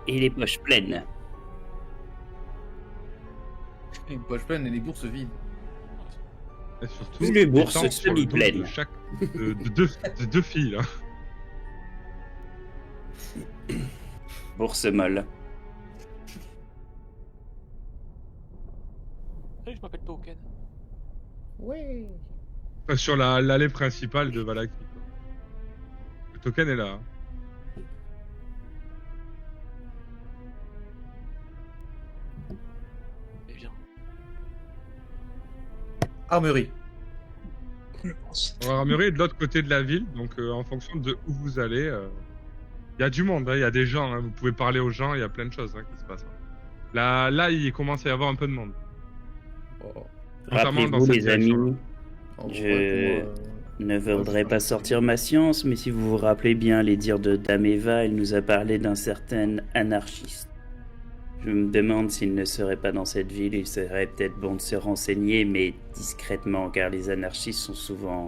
Et les poches pleines. Une poche pleine et les bourses vides. Et surtout, Les bourses étant sur le dos de semi-pleines. chaque de deux filles là. Bourse molle. Hey, je m'appelle Token. Ouais. Sur l'allée principale de Valaki. Quoi. Le token est là. Hein. Eh bien. Armerie. Armurerie est de l'autre côté de la ville, donc en fonction de où vous allez, il y a du monde, il y a des gens, hein, vous pouvez parler aux gens, il y a plein de choses qui se passent. Hein. Là, il commence à y avoir un peu de monde. Oh. Notamment dans Rappelez-vous, cette les direction-là. amis, En je vrai, ne voudrais je pas cherche sortir ma science, mais si vous vous rappelez bien les dires de Dame Eva, elle nous a parlé d'un certain anarchiste. Je me demande s'il ne serait pas dans cette ville, il serait peut-être bon de se renseigner, mais discrètement, car les anarchistes sont souvent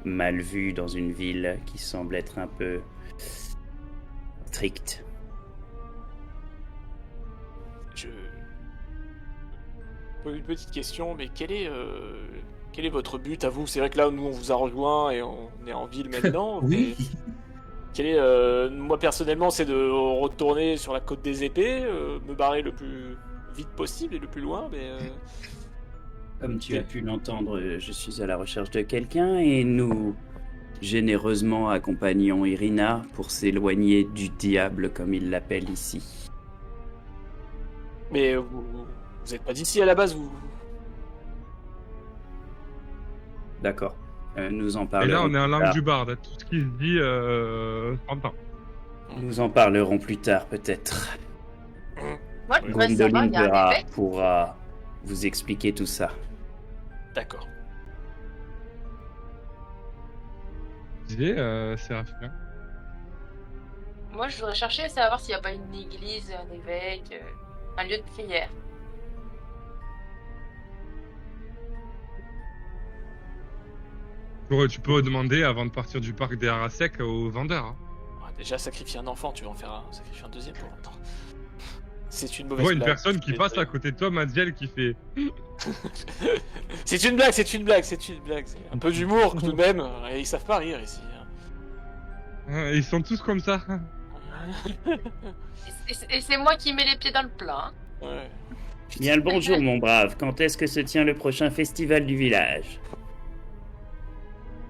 mal vus dans une ville qui semble être un peu stricte. Une petite question, mais quel est votre but à vous? C'est vrai que là, nous, on vous a rejoint et on est en ville maintenant. Oui. Moi, personnellement, c'est de retourner sur la côte des épées, me barrer le plus vite possible et le plus loin, mais... Comme tu as pu l'entendre, je suis à la recherche de quelqu'un et nous généreusement accompagnons Irina pour s'éloigner du diable comme il l'appelle ici. Mais vous êtes pas d'ici à la base, vous... D'accord. Nous en Et parlerons là, on est en plus langue tard. du barde, tout ce qui se dit s'entend. Nous en parlerons plus tard peut-être. Moi, je voudrais savoir, il y a un évêque. pourra vous expliquer tout ça. D'accord. Tu disais, Séraphine. Moi, je voudrais chercher à savoir s'il n'y a pas une église, un évêque, un lieu de prière. Tu peux demander avant de partir du parc des Arasek aux vendeurs. Hein. Ouais, déjà, sacrifier un enfant, tu vas en faire sacrifier un deuxième pour l'instant. C'est une Tu mauvaise vois une blague. personne qui passe à côté de toi, Madiel, qui fait... C'est une blague, c'est une blague, c'est une blague. C'est un peu d'humour tout de même, et ils savent pas rire ici. Ils sont tous comme ça. Et c'est moi qui mets les pieds dans le plat. Hein. Ouais. Bien le bonjour mon brave, quand est-ce que se tient le prochain festival du village?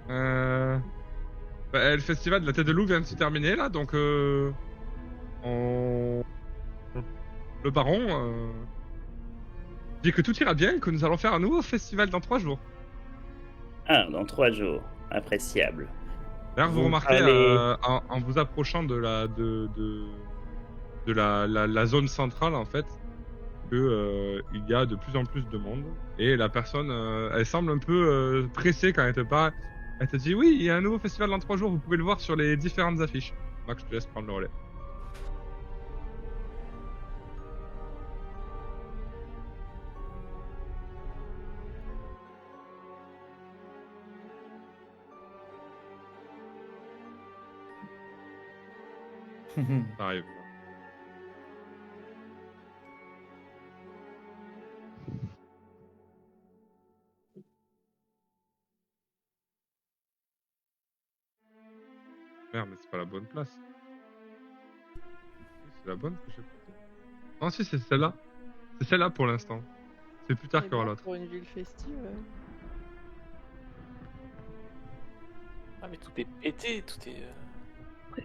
Le festival de la tête de loup vient de se terminer là, donc le baron dit que tout ira bien et que nous allons faire un nouveau festival dans 3 jours. Ah, dans 3 jours. Appréciable. D'ailleurs, vous Vous remarquez parlez- en vous approchant de la zone centrale en fait que il y a de plus en plus de monde et la personne elle semble un peu pressée quand elle te parle. Elle te dit oui, il y a un nouveau festival dans 3 jours, vous pouvez le voir sur les différentes affiches. Max, je te laisse prendre le relais. Ça arrive. Merde, mais c'est pas la bonne place. C'est la bonne que j'ai prise. Non, si, c'est celle-là. C'est celle-là pour l'instant. C'est plus tard qu'il y aura l'autre. Pour une ville festive. Ah mais tout est pété, tout est...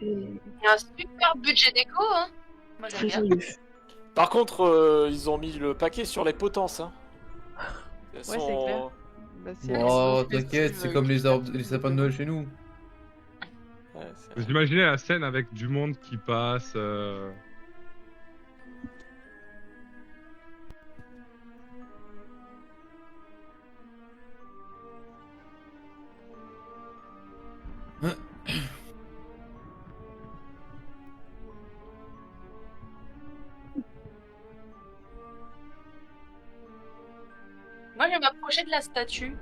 Il y a un super budget déco, hein. Moi, j'aime bien. Par contre, ils ont mis le paquet sur les potences, hein. Elles Ouais, sont- c'est clair. Bah, c'est Oh, une ville t'inquiète, festive, c'est comme les sapins de Noël chez nous. Ouais, c'est- Vous imaginez la scène avec du monde qui passe. Moi, je vais m'approcher de la statue.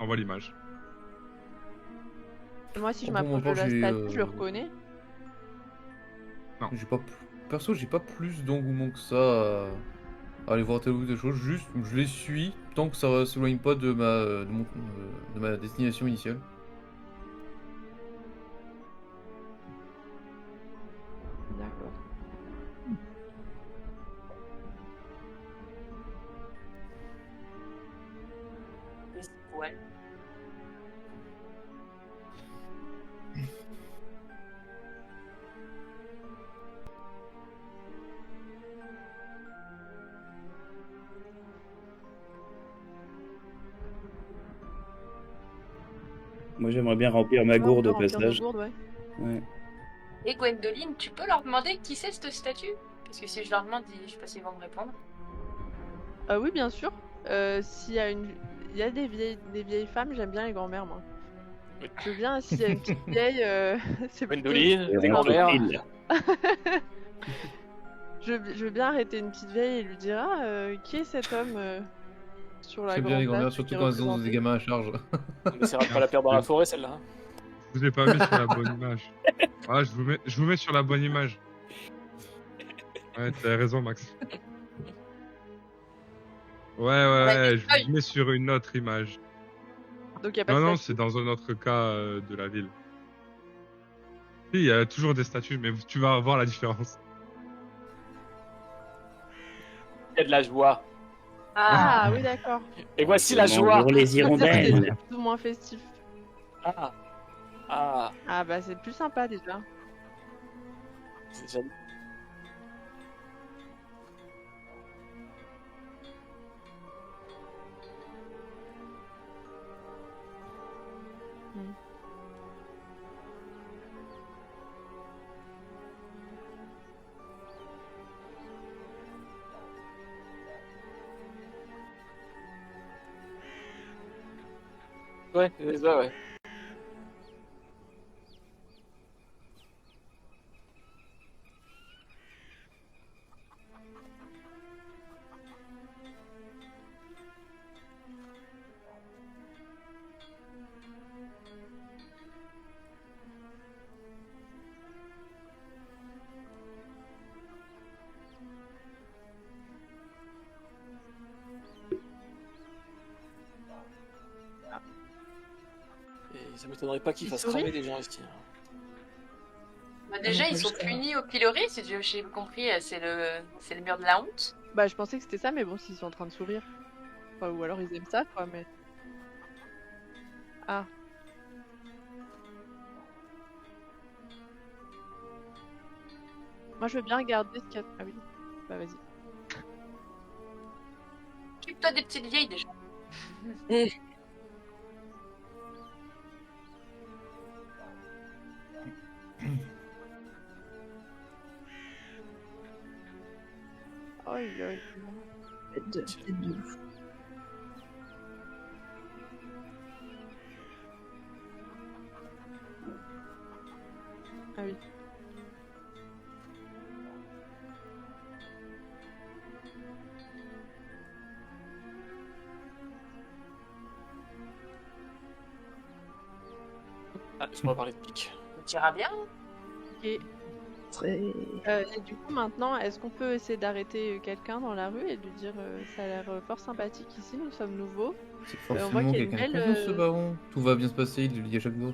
Envoie l'image. Et moi, si je Bon, m'approche de moi, la j'ai, statue, je le reconnais. J'ai pas... Perso, j'ai pas plus d'engouement que ça à aller voir telle ou telle chose. Juste, je les suis tant que ça s'éloigne pas de ma destination initiale. D'accord. Ouais. Moi, j'aimerais bien remplir ma Ouais, gourde on au peut remplir nos passage. gourdes, ouais. Ouais. Et Gwendoline, tu peux leur demander qui c'est cette statue? Parce que si je leur demande, je sais pas s'ils vont me répondre. Oui, bien sûr. S'il y a il y a des vieilles femmes, j'aime bien les grand-mères, moi. Oui. Je veux bien, s'il y a une petite vieille, c'est plutôt... Gwendoline, Et tes on grand-mères. file. Je veux bien arrêter une petite vieille et lui dire qui est cet homme sur la J'aime bien grande les place grand-mères, qui surtout est quand elles ont des représentée. gamins à charge. On essaiera de pas la perdre dans la forêt, celle-là. Hein. Je vous ai pas mis sur la bonne image. Ouais, je vous mets sur la bonne image. Ouais, t'as raison, Max. Ouais, je vous mets sur une autre image. Donc il y a pas de Non, statue. c'est dans un autre cas de la ville. Si, il y a toujours des statues, mais tu vas voir la différence. Il y a de la joie. Ah oui, d'accord. Et voici la Bonjour joie. les C'est hirondelles. plus ou moins festif. Ah. Ah. Ah bah c'est plus sympa déjà. C'est joli. Ouais, c'est ça, ouais. Et ça m'étonnerait pas qu'ils Il fassent sourit. cramer des gens ici. Hein. Bah, déjà, ils sont punis au pilori, si j'ai compris, c'est le mur de la honte. Bah je pensais que c'était ça, mais bon, s'ils sont en train de sourire. Enfin, ou alors ils aiment ça, quoi, mais... Ah. Moi je veux bien regarder ce qu'il y a... Ah oui. Bah vas-y. Occupe-toi des petites vieilles déjà. Aïe, aïe. Ah oui. Ah, laisse-moi parler de pique. Tu iras bien. Et du coup maintenant, est-ce qu'on peut essayer d'arrêter quelqu'un dans la rue et de lui dire ça a l'air fort sympathique ici, nous sommes nouveaux. C'est on voit forcément qu'il y a une quelqu'un de belle, confiance, ce baron. Tout va bien se passer, il le dit à chaque fois.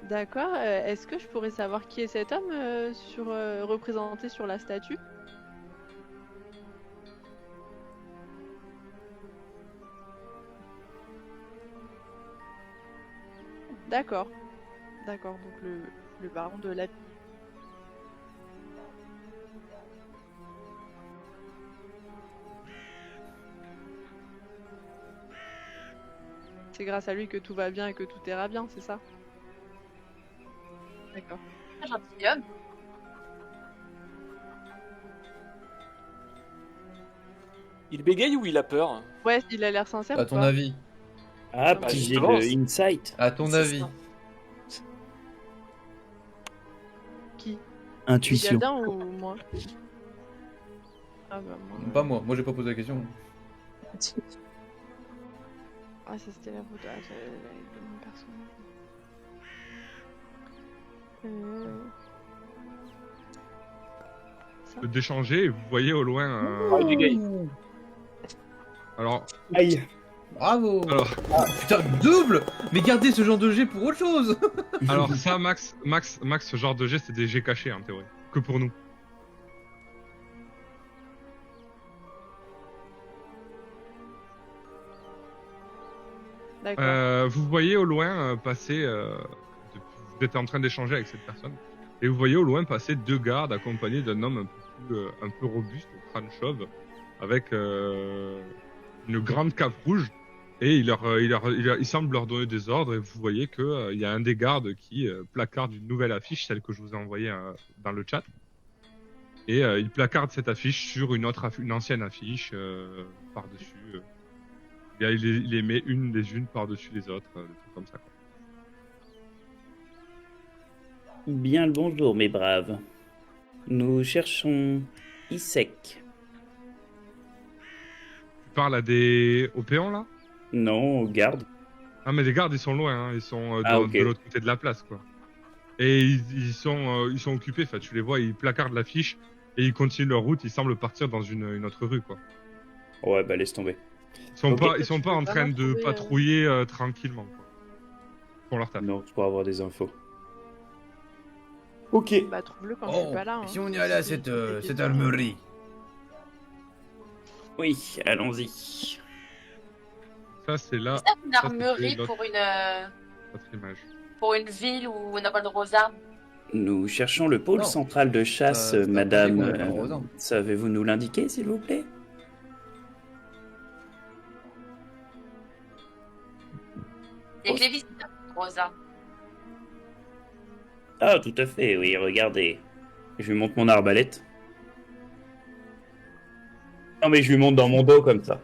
D'accord. Est-ce que je pourrais savoir qui est cet homme représenté sur la statue? D'accord. D'accord, donc le baron de la... C'est grâce à lui que tout va bien et que tout ira bien, c'est ça? D'accord. Un gentilhomme. Il bégaye ou il a peur? Ouais, il a l'air sincère À ou ton pas? avis. Ah, Bah, puis j'ai justement, le c'est- insight. À ton C'est avis. ça. Qui? Intuition. Galdin ou moi? Ah bah moi. Pas moi j'ai pas posé la question. Ah, ça c'était la route. Ah, de mon personnage. Ça. D'échanger et vous voyez au loin. Ah, du gay. Alors, Aïe. Bravo. Alors. Putain, double. Mais gardez ce genre de jet pour autre chose. alors ça, Max, ce genre de jet, c'est des jets cachés en théorie, que pour nous. D'accord. Vous voyez au loin passer. Vous êtes en train d'échanger avec cette personne. Et vous voyez au loin passer 2 gardes accompagnés d'un homme un peu robuste, au crâne chauve, avec une grande cape rouge. Et il semble leur donner des ordres. Et vous voyez qu'il y a un des gardes qui placarde une nouvelle affiche, celle que je vous ai envoyée dans le chat. Et il placarde cette affiche sur une ancienne affiche par-dessus. Et il les met une les unes par-dessus les autres, des trucs comme ça. Quoi. Bien le bonjour, mes braves. Nous cherchons Isek. Tu parles à des péons là? Non, garde. Ah mais les gardes ils sont loin, hein. Ils sont Ok. de l'autre côté de la place quoi. Et ils sont occupés, enfin tu les vois, ils placardent l'affiche et ils continuent leur route, ils semblent partir dans une autre rue quoi. Ouais, bah laisse tomber. Ils sont pas en train de patrouiller tranquillement quoi. Pour leur taf. Non, c'est pour avoir des infos. Ok. Bah trouve-le quand je suis pas là. Hein. Si on y allait à cette armerie. Oui, allons-y. Ça c'est là. C'est ça une ça, armerie c'était pour Notre image. une ville où on n'a pas le droit aux armes? Nous cherchons le pôle Non. central de chasse, C'est madame. pas qu'on a pas le droit aux armes. Savez-vous nous l'indiquer, s'il vous plaît? Il y a que les visiteurs qui ont le droit aux armes. Ah, tout à fait, oui, regardez. Je lui montre mon arbalète. Non, mais je lui montre dans mon dos comme ça.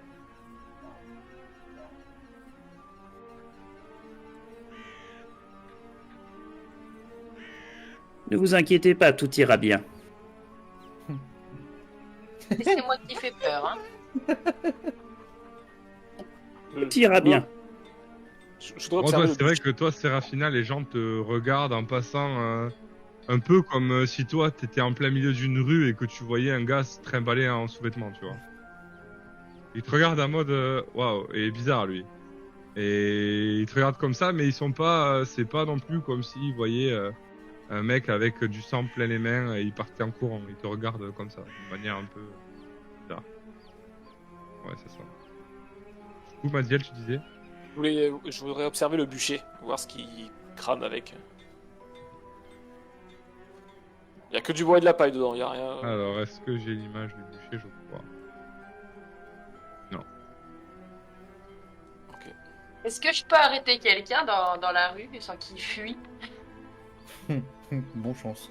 Ne vous inquiétez pas, tout ira bien. Et c'est moi qui fais peur, hein. Tout ira bien. Je voudrais Bon, observer toi, le c'est vrai bûcher. que toi, Sérafina, les gens te regardent en passant un peu comme si toi, t'étais en plein milieu d'une rue et que tu voyais un gars se trimballer en sous-vêtements, tu vois. Ils te regardent en mode waouh, et bizarre lui. Et ils te regardent comme ça, mais ils sont pas, c'est pas non plus comme s'ils voyaient un mec avec du sang plein les mains et ils partaient en courant. Ils te regardent comme ça, de manière un peu bizarre. Ouais, c'est ça. Du coup, Madiel, tu disais? Je voudrais observer le bûcher, voir ce qu'il crame avec. Il y a que du bois et de la paille dedans, il y a rien. Alors, est-ce que j'ai l'image du bûcher? Je crois. Ok. Est-ce que je peux arrêter quelqu'un dans la rue sans qu'il fuit? Bon chance.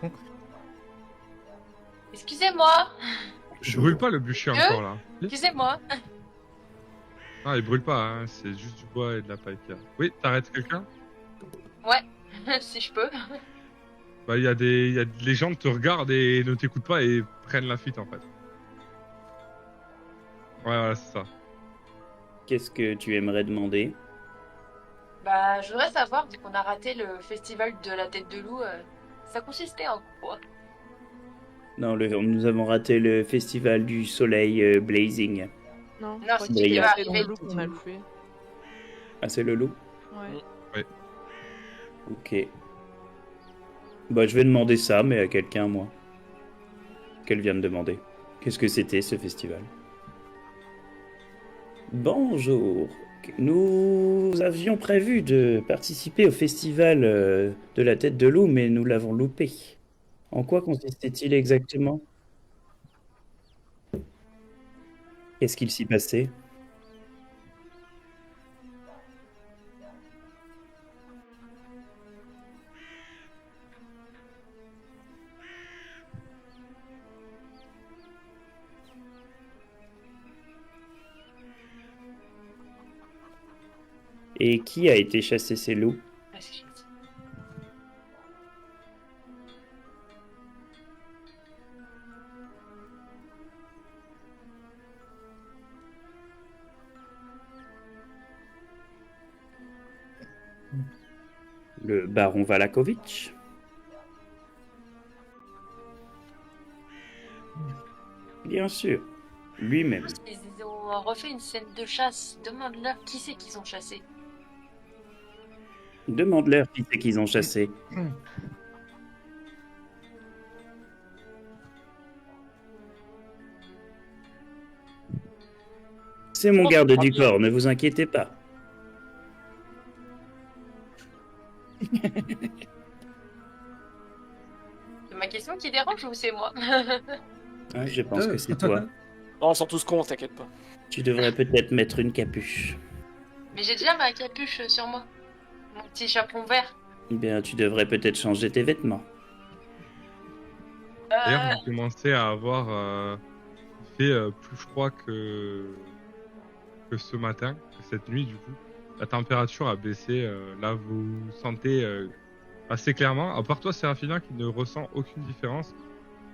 Excusez-moi, Je brûle pas le bûcher encore là. excusez-moi. Ah, il brûle pas, hein. C'est juste du bois et de la paille qu'il y a. Oui, t'arrêtes quelqu'un? Si je peux. Bah, les gens te regardent et ne t'écoutent pas et prennent la fuite en fait. Ouais, voilà, c'est ça. Qu'est-ce que tu aimerais demander? Bah, je voudrais savoir, vu qu'on a raté le festival de la tête de loup, ça consistait en quoi? Non, nous avons raté le festival du soleil blazing. Non, Non, je crois c'est qu'il qui y va a arriver, le loup qu'on a loupé. Ah, c'est le loup? Ouais. Ok. Bah, je vais demander ça, mais à quelqu'un, moi. Qu'elle vient de demander. Qu'est-ce que c'était, ce festival? Bonjour. Nous avions prévu de participer au festival de la tête de loup, mais nous l'avons loupé. En quoi consistait-il exactement? Qu'est-ce qu'il s'y passait? Et qui a été chasser ces loups? Ah, c'est gentil. Le baron Valakovitch. Bien sûr, lui-même. Ils ont refait une scène de chasse. Demande-leur qui c'est qu'ils ont chassé. Demande-leur qui c'est qu'ils ont chassé. C'est mon garde du corps, ne vous inquiétez pas. C'est ma question qui dérange ou c'est moi? Ah, je pense que c'est toi. Non, on s'en tous cons, t'inquiète pas. Tu devrais peut-être mettre une capuche. Mais j'ai déjà ma capuche sur moi. Mon petit chaperon vert. Eh bien, tu devrais peut-être changer tes vêtements. D'ailleurs, vous commencez à avoir fait plus froid que ce matin, que cette nuit du coup. La température a baissé. Là, vous sentez assez clairement, à part toi, Séraphina, qui ne ressent aucune différence,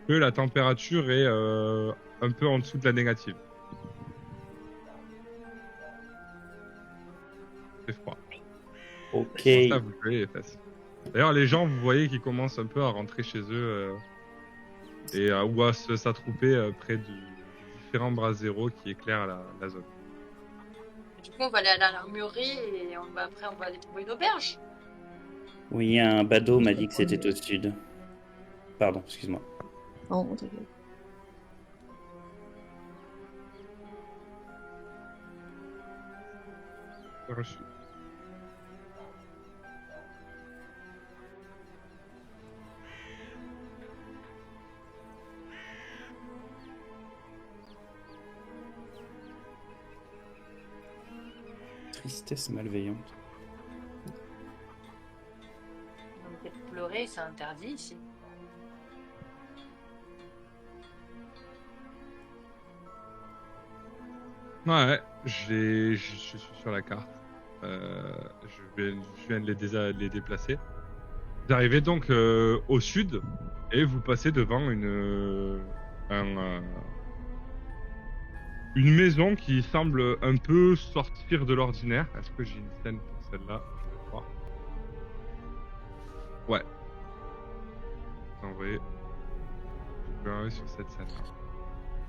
que la température est un peu en dessous de la négative. C'est froid. Ok. Pour ça, vous collez les fesses. D'ailleurs, les gens, vous voyez qu'ils commencent un peu à rentrer chez eux ou à s'attrouper près du différents braseros qui éclairent la zone. Du coup, on va aller à l'armurerie et après, on va aller trouver une auberge. Oui, un badaud m'a dit que c'était au sud. Pardon, excuse-moi. Oh, t'inquiète. Reçu. Tristesse malveillante. Donc, pleurer, c'est interdit ici. Ouais, je suis sur la carte. Je viens de les déplacer. Vous arrivez donc au sud et vous passez devant une maison qui semble un peu sortir de l'ordinaire. Est-ce que j'ai une scène pour celle-là? Je vais voir. Ouais. Je vais envoyer sur cette scène.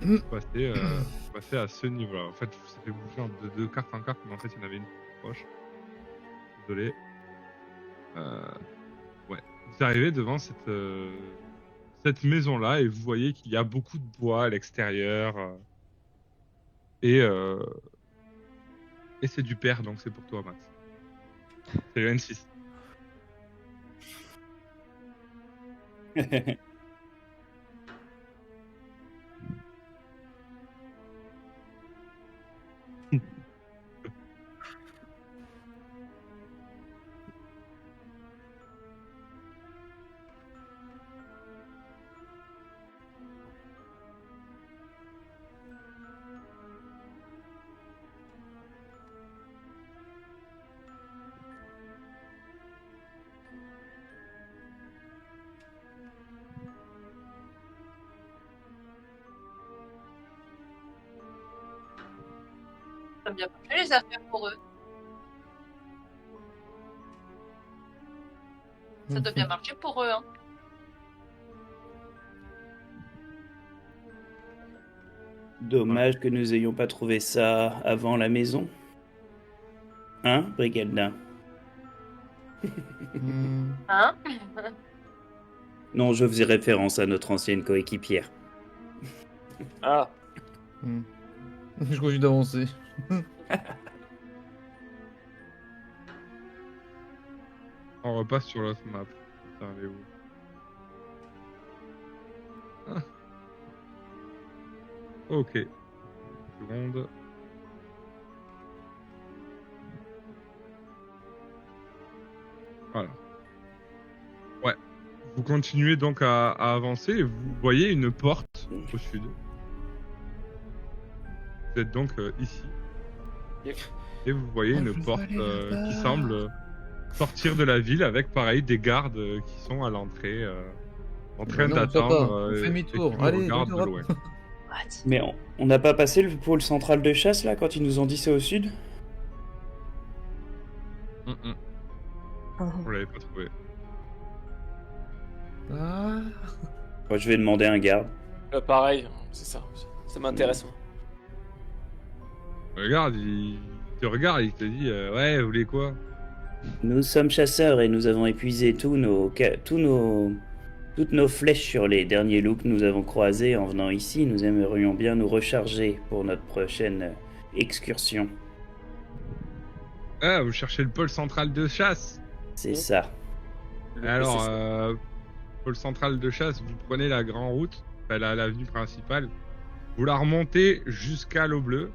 Vous passez à ce niveau-là. En fait, ça fait bouger de carte en carte, mais en fait, il y en avait une proche. Désolé. Ouais. Vous arrivez devant cette maison-là et vous voyez qu'il y a beaucoup de bois à l'extérieur. Et c'est du père, donc c'est pour toi, Max. C'est le N6. Ça a bien marché les affaires pour eux. Ça doit bien marcher pour eux, hein. Dommage que nous ayons pas trouvé ça avant la maison. Hein, Brigelda? Hein? Non, je faisais référence à notre ancienne coéquipière. Ah, Je continue d'avancer. On repasse sur l'autre map. Putain, elle est où? Ah. Ok. Une seconde. Voilà. Ouais. Vous continuez donc à avancer et vous voyez une porte au sud. Vous êtes donc ici. Et vous voyez une porte qui semble sortir de la ville avec pareil des gardes qui sont à l'entrée en train d'attendre. On fait demi-tour. et qui nous Allez, regardent de demi-tour. loin. Mais on n'a pas passé le pôle central de chasse là quand ils nous ont dit c'est au sud? Vous l'avez pas trouvé. Ah. Moi, je vais demander un garde. Pareil, c'est ça. Ça m'intéresse. moi. Regarde, il te regarde, il te dit ouais, vous voulez quoi? Nous sommes chasseurs et nous avons épuisé toutes nos flèches sur les derniers loups que nous avons croisés en venant ici. Nous aimerions bien nous recharger pour notre prochaine excursion. Ah, vous cherchez le pôle central de chasse. C'est ça. Alors, C'est ça. pôle central de chasse, vous prenez la grande route, enfin, l'avenue principale, vous la remontez jusqu'à l'eau bleue.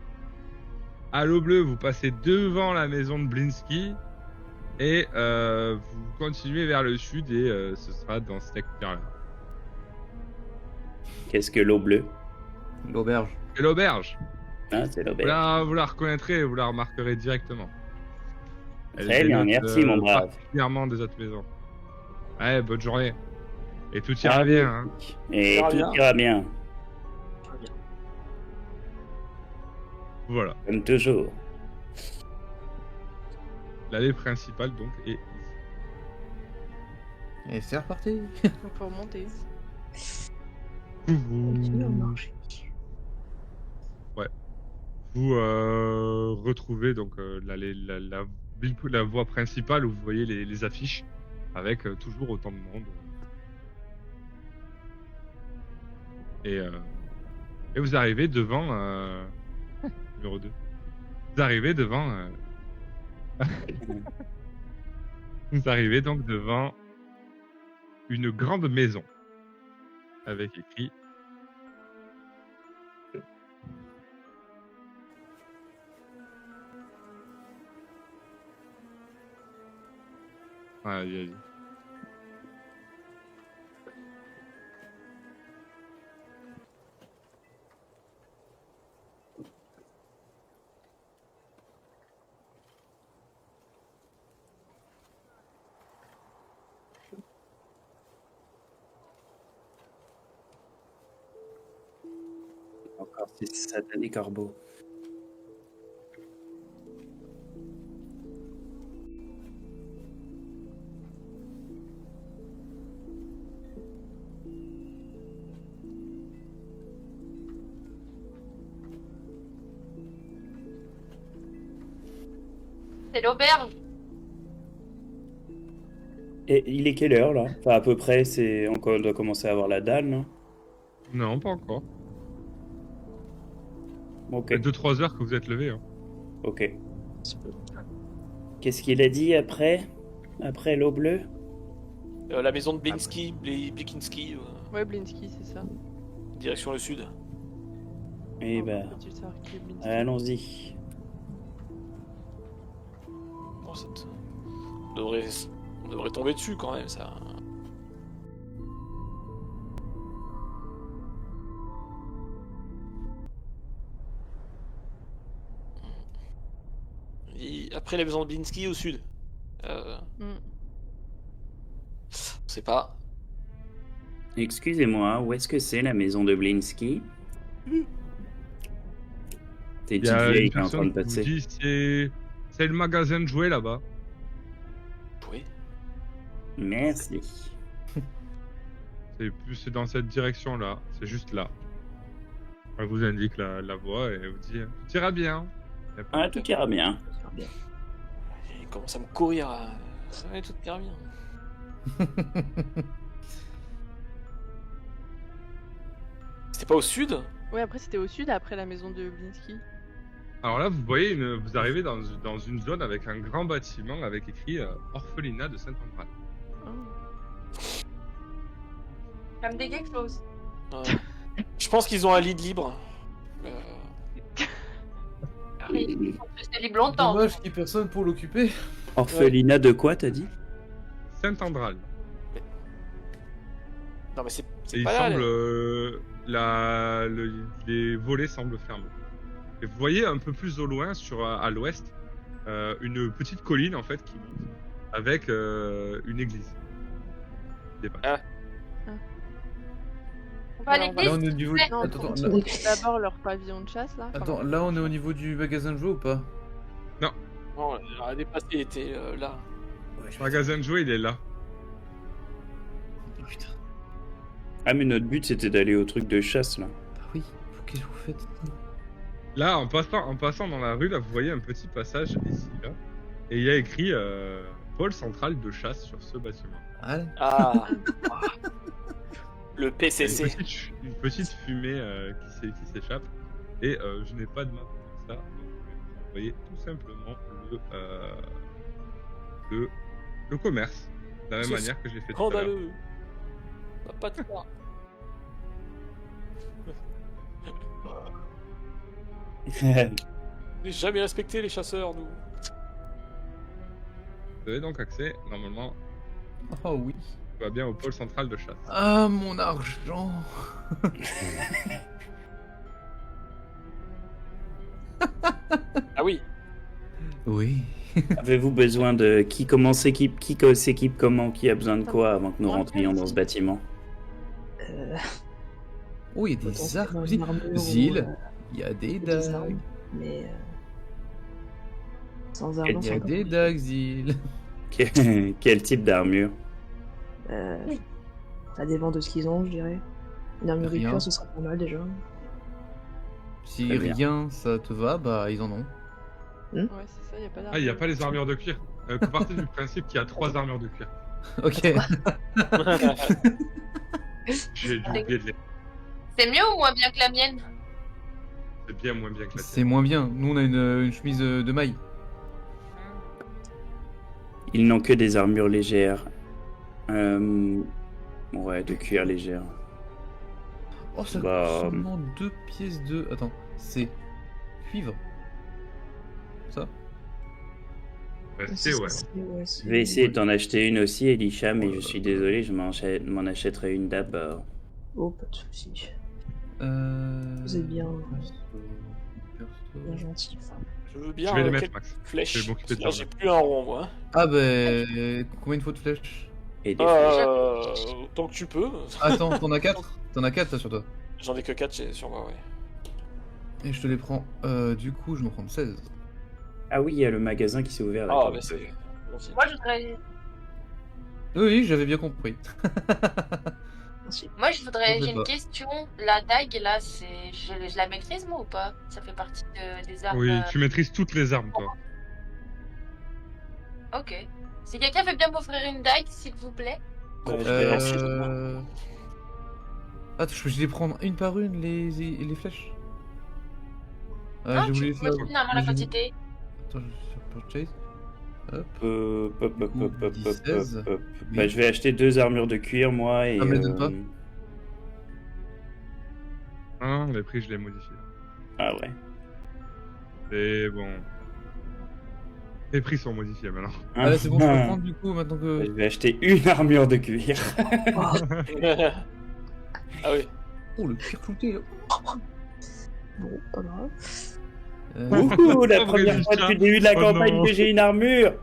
À l'eau bleue, vous passez devant la maison de Blinsky et vous continuez vers le sud et ce sera dans ce secteur-là. Qu'est-ce que l'eau bleue? L'auberge. Et l'auberge, Ah, c'est l'auberge. vous la reconnaîtrez et vous la remarquerez directement. Elle Très bien, dénote, merci, mon brave. Particulièrement des autres maisons. Ouais, bonne journée. Et tout Ah, ira bien. Hein. Et Ça tout ira bien. ira bien, Voilà. comme toujours. L'allée principale, donc, est ici. Et c'est reparti. Donc faut remonter. Vous retrouvez donc la voie principale où vous voyez les affiches avec toujours autant de monde. Et vous arrivez devant numéro 2. Vous arrivez devant vous arrivez donc devant une grande maison avec écrit Allez. Encore ces satanés corbeaux. C'est l'auberge. Et il est quelle heure là? Enfin, à peu près, on doit commencer à avoir la dalle, non? Non, pas encore. Ok, Ça fait 2-3 heures que vous êtes levé. Hein. ok. Qu'est-ce qu'il a dit après? Après l'eau bleue? La maison de Blinsky, Blikinski, Ouais, Blinsky, c'est ça. direction le sud. Eh Oh, ben, faut-il savoir qui est Blinsky allons-y. Bon, on devrait tomber dessus quand même, ça. Après la maison de Blinsky au sud. Mm. On sait pas. Excusez-moi, où est-ce que c'est la maison de Blinsky? T'es Il y a vieille une qui est en train de personne qui vous passer. dit c'est le magasin de jouets là-bas. Oui. Merci. C'est dans cette direction-là. C'est juste là. Elle vous indique la voie et elle vous dit tout ira bien. Y a pas Ah, de- tout ira bien. Il commence à me courir. Ça va tout bien. C'était pas au sud? Ouais, après c'était au sud, après la maison de Blinsky. Alors là, vous voyez, vous arrivez dans une zone avec un grand bâtiment avec écrit Orphelinat de Saint-Andral. Oh. Ça me dit quelque chose. Je pense qu'ils ont un lit libre. Oui, c'est libre longtemps. Dommage qu'il y ait personne pour l'occuper. Orphelinat de quoi, t'as dit? Saint-Andral. Non mais c'est Et il pas là. semble les volets semblent fermés. Et vous voyez un peu plus au loin, à l'ouest, une petite colline en fait qui monte avec une église. Des pas. On va à Alors, Là, l'église. on est au niveau. Non, Attends, faut là... d'abord leur pavillon de chasse là. Attends, là, on est au niveau du magasin de jouets ou pas? Non, elle a dépassé, elle était là. Le magasin de jouets, il est là. Putain. Ah, mais notre but c'était d'aller au truc de chasse là. Bah oui, qu'est-ce que vous faites? Là, en passant dans la rue, là, vous voyez un petit passage ici, là. Et il y a écrit pôle central de chasse sur ce bâtiment. Allez. Ah. Le PCC. Une petite fumée qui s'échappe. Et je n'ai pas de map pour ça. Donc, vous voyez tout simplement le commerce. De la même C'est manière que je l'ai fait tout à l'heure. Scandaleux. Pas de ça. J'ai jamais respecté les chasseurs, nous. Vous avez donc accès, normalement, Oh oui. tout va bien au pôle central de chasse. Ah, mon argent. Ah oui. Oui. Avez-vous besoin de qui s'équipe comment, qui a besoin de quoi avant que nous rentrions dans ce bâtiment? Oh, il y a des Potentiellement armes. une armure Zil, ou, il y a des des dagues. armes, mais sans Et argent, Il y c'est a un peu des compliqué. dagues, Zil. Quel type d'armure? Ça dépend de ce qu'ils ont, je dirais. Une armure de Rien. cuir, ce serait pas mal déjà. Si Très bien. rien ça te va, bah ils en ont. Ouais, c'est ça, y a pas d'armure. Ah, il n'y a pas les armures de cuir. Vous partez du principe qu'il y a 3 armures de cuir. Ok. J'ai oublié de les... C'est mieux ou moins bien que la mienne? C'est bien moins bien que la C'est tienne. moins bien. Nous on a une chemise de maille. Ils n'ont que des armures légères. Ouais, de cuir légère. Oh, ça Bah, coûte seulement 2 pièces de. Attends, c'est cuivre. Ça? C'est ouais. Je vais essayer d'en acheter une aussi, Elisha, mais je suis désolé, je m'en achèterai une d'abord. Oh, pas de soucis. Vous êtes bien gentil. Je veux bien Je vais les mettre, quelques Max. Je flèches. vais m'occuper de Là, ça. j'ai plus un rond, moi. Ah bah combien de faut de flèches? Et des flèches. Tant que tu peux. Attends, t'en as 4? T'en as 4 là sur toi. J'en ai que 4 sur moi, ouais. Et je te les prends. Du coup, je m'en prends 16. Ah oui, il y a le magasin qui s'est ouvert là. Ah, bah c'est. Moi, je voudrais, Oui, j'avais bien compris. Merci. Je sais j'ai une pas. question. La dague, là, je la maîtrise, moi, ou pas? Ça fait partie des armes. Oui, tu maîtrises toutes les armes, toi. Ok. Si quelqu'un veut bien m'offrir une dague, s'il vous plaît. Ouais, je vais rester. Attends, je vais les prendre une par une, les flèches. Ah, J'ai voulu tu les faire. peux finalement la j'ai- quantité. Attends, je vais sur purchase. Hop. Hop. 16. Bah, je vais acheter 2 armures de cuir, moi, et... Ah, me les donne pas. Hein, les prix, je les modifie. Ah ouais. C'est bon. Les prix sont modifiés maintenant. Ah là, c'est bon, je peux prendre du coup maintenant Je que. vais acheter une armure de cuir. Ah oui. Oh, le cuir clouté là. Bon, pas grave. Ouh, la Pauvre première fois Elisha. depuis le début de la Oh campagne non. que j'ai une armure.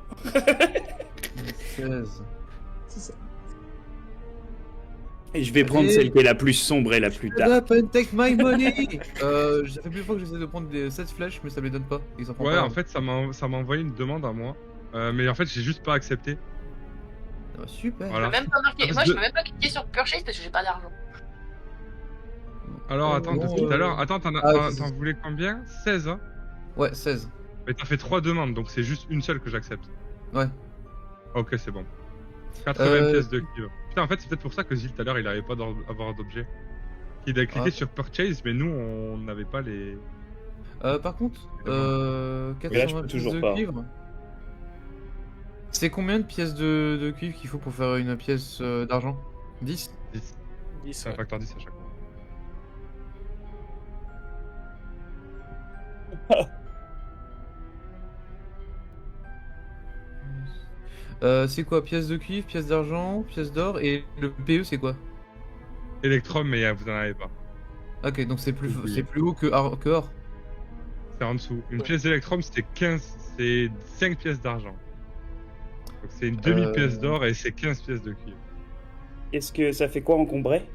16. C'est ça. Et je vais prendre Allez. celle qui est la plus sombre et la plus Shut dark. up and take my money. Ça fait plusieurs fois que j'essaie de prendre des 16 flèches, mais ça me les donne pas. Ils en font Ouais, pas. en fait, ça m'a envoyé une demande à moi. Mais en fait, j'ai juste pas accepté. Ah, super. Voilà. Je peux même pas marquer. Parce Moi, je que- peux même pas cliquer sur purchase parce que j'ai pas d'argent. Alors, attends, bon, depuis tout à l'heure. Attends, t'en voulais combien? 16, hein? Ouais, 16. Mais t'as fait 3 demandes, donc c'est juste une seule que j'accepte. Ouais. Ok, c'est bon. 80 pièces de cuivre. Putain, en fait, c'est peut-être pour ça que Zil tout à l'heure, il arrivait pas à avoir d'objet. Il a cliqué Ah. sur Purchase, mais nous, on n'avait pas les... Par contre, Mais là, je 420 peux pièces toujours de pas. cuivre. C'est combien de pièces de cuivre qu'il faut pour faire une pièce d'argent? 10? 10. 10, C'est un ouais. facteur 10 à chaque fois. C'est quoi? Pièces de cuivre, pièces d'argent, pièces d'or, et le PE c'est quoi? Electrum, mais vous en avez pas. Ok, donc c'est plus, Oui. c'est plus haut que or. C'est en dessous. Une Ouais. pièce d'Electrum, c'est 5 pièces d'argent. Donc c'est une demi-pièce d'or et c'est 15 pièces de cuivre. Est-ce que ça fait quoi encombré?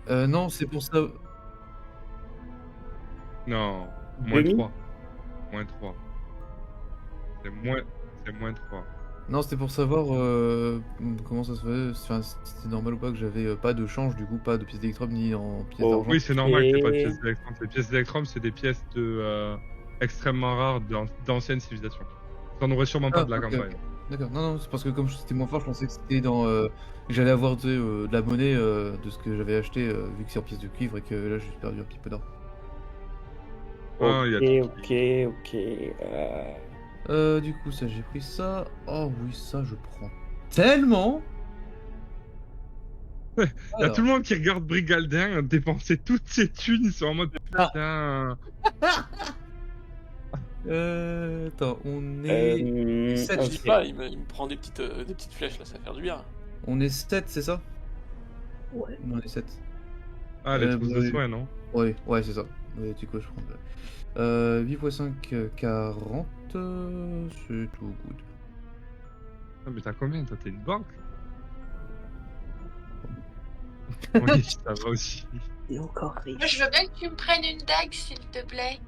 Non, c'est pour ça. Non, moins Demi 3. Moins 3. C'est moins 3. Non, c'était pour savoir comment ça se fait, enfin, si c'était normal ou pas que j'avais pas de change, du coup, pas de pièces d'électrum ni en pièces Oh, d'argent. Oui, c'est normal qu'il n'y ait pas de pièces d'électrum. Les pièces d'électrum, c'est des pièces extrêmement rares d'anciennes civilisations. T'en aurais sûrement pas de la ok, campagne. ok. D'accord, non, c'est parce que comme c'était moins fort, je pensais que c'était dans. Que j'allais avoir de la monnaie de ce que j'avais acheté, vu que c'est en pièces de cuivre et que là j'ai perdu un petit peu d'or. Ah, il y a tout qui- Ok. Du coup, ça j'ai pris ça. Oh oui, ça je prends tellement. Il y a Alors, tout le monde qui regarde Brigaldin dépenser toutes ses thunes, ils sont en mode putain. attends, on est. 7, Je dis pas, il me prend des petites flèches là, ça va faire du bien. On est 7, c'est ça? Ouais. On est 7. Ah, les trousses de oui. soins, non? Ouais, c'est ça. Ouais, du coup, je prends. 8 x 5, 40. C'est tout good. Ah, mais t'as combien? Toi, t'es une banque? Oui, ça va aussi. Et encore Moi, riche. je veux bien que tu me prennes une dague, s'il te plaît.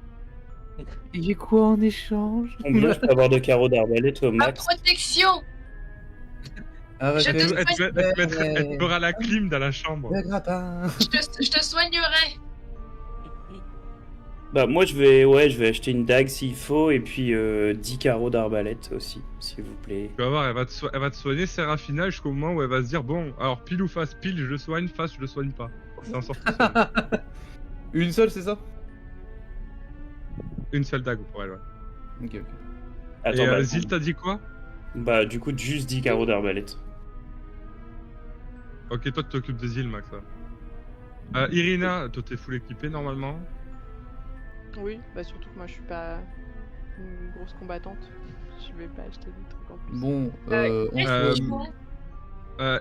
Et j'ai quoi en échange? Combien je peux avoir de carreaux d'arbalète au Ma max? protection. Arrête, Je te Elle te fera la clim dans la chambre. le gratin. Je te soignerai. Bah moi je vais acheter une dague s'il faut et puis 10 carreaux d'arbalète aussi, s'il vous plaît. Tu vas voir, elle va te soigner Sérafina jusqu'au moment où elle va se dire bon, alors pile ou face, pile je le soigne, face je le soigne pas. C'est en sorte Une seule, c'est ça? une seule dague pour elle, ouais. Ok. Attends, Et bah, Zil t'a dit quoi? bah du coup juste 10 carreaux d'arbalète. Ok, toi tu t'occupes des îles, Max. Irina, toi t'es full équipée normalement. Oui, bah surtout que moi je suis pas une grosse combattante. Je vais pas acheter des trucs en plus. Bon,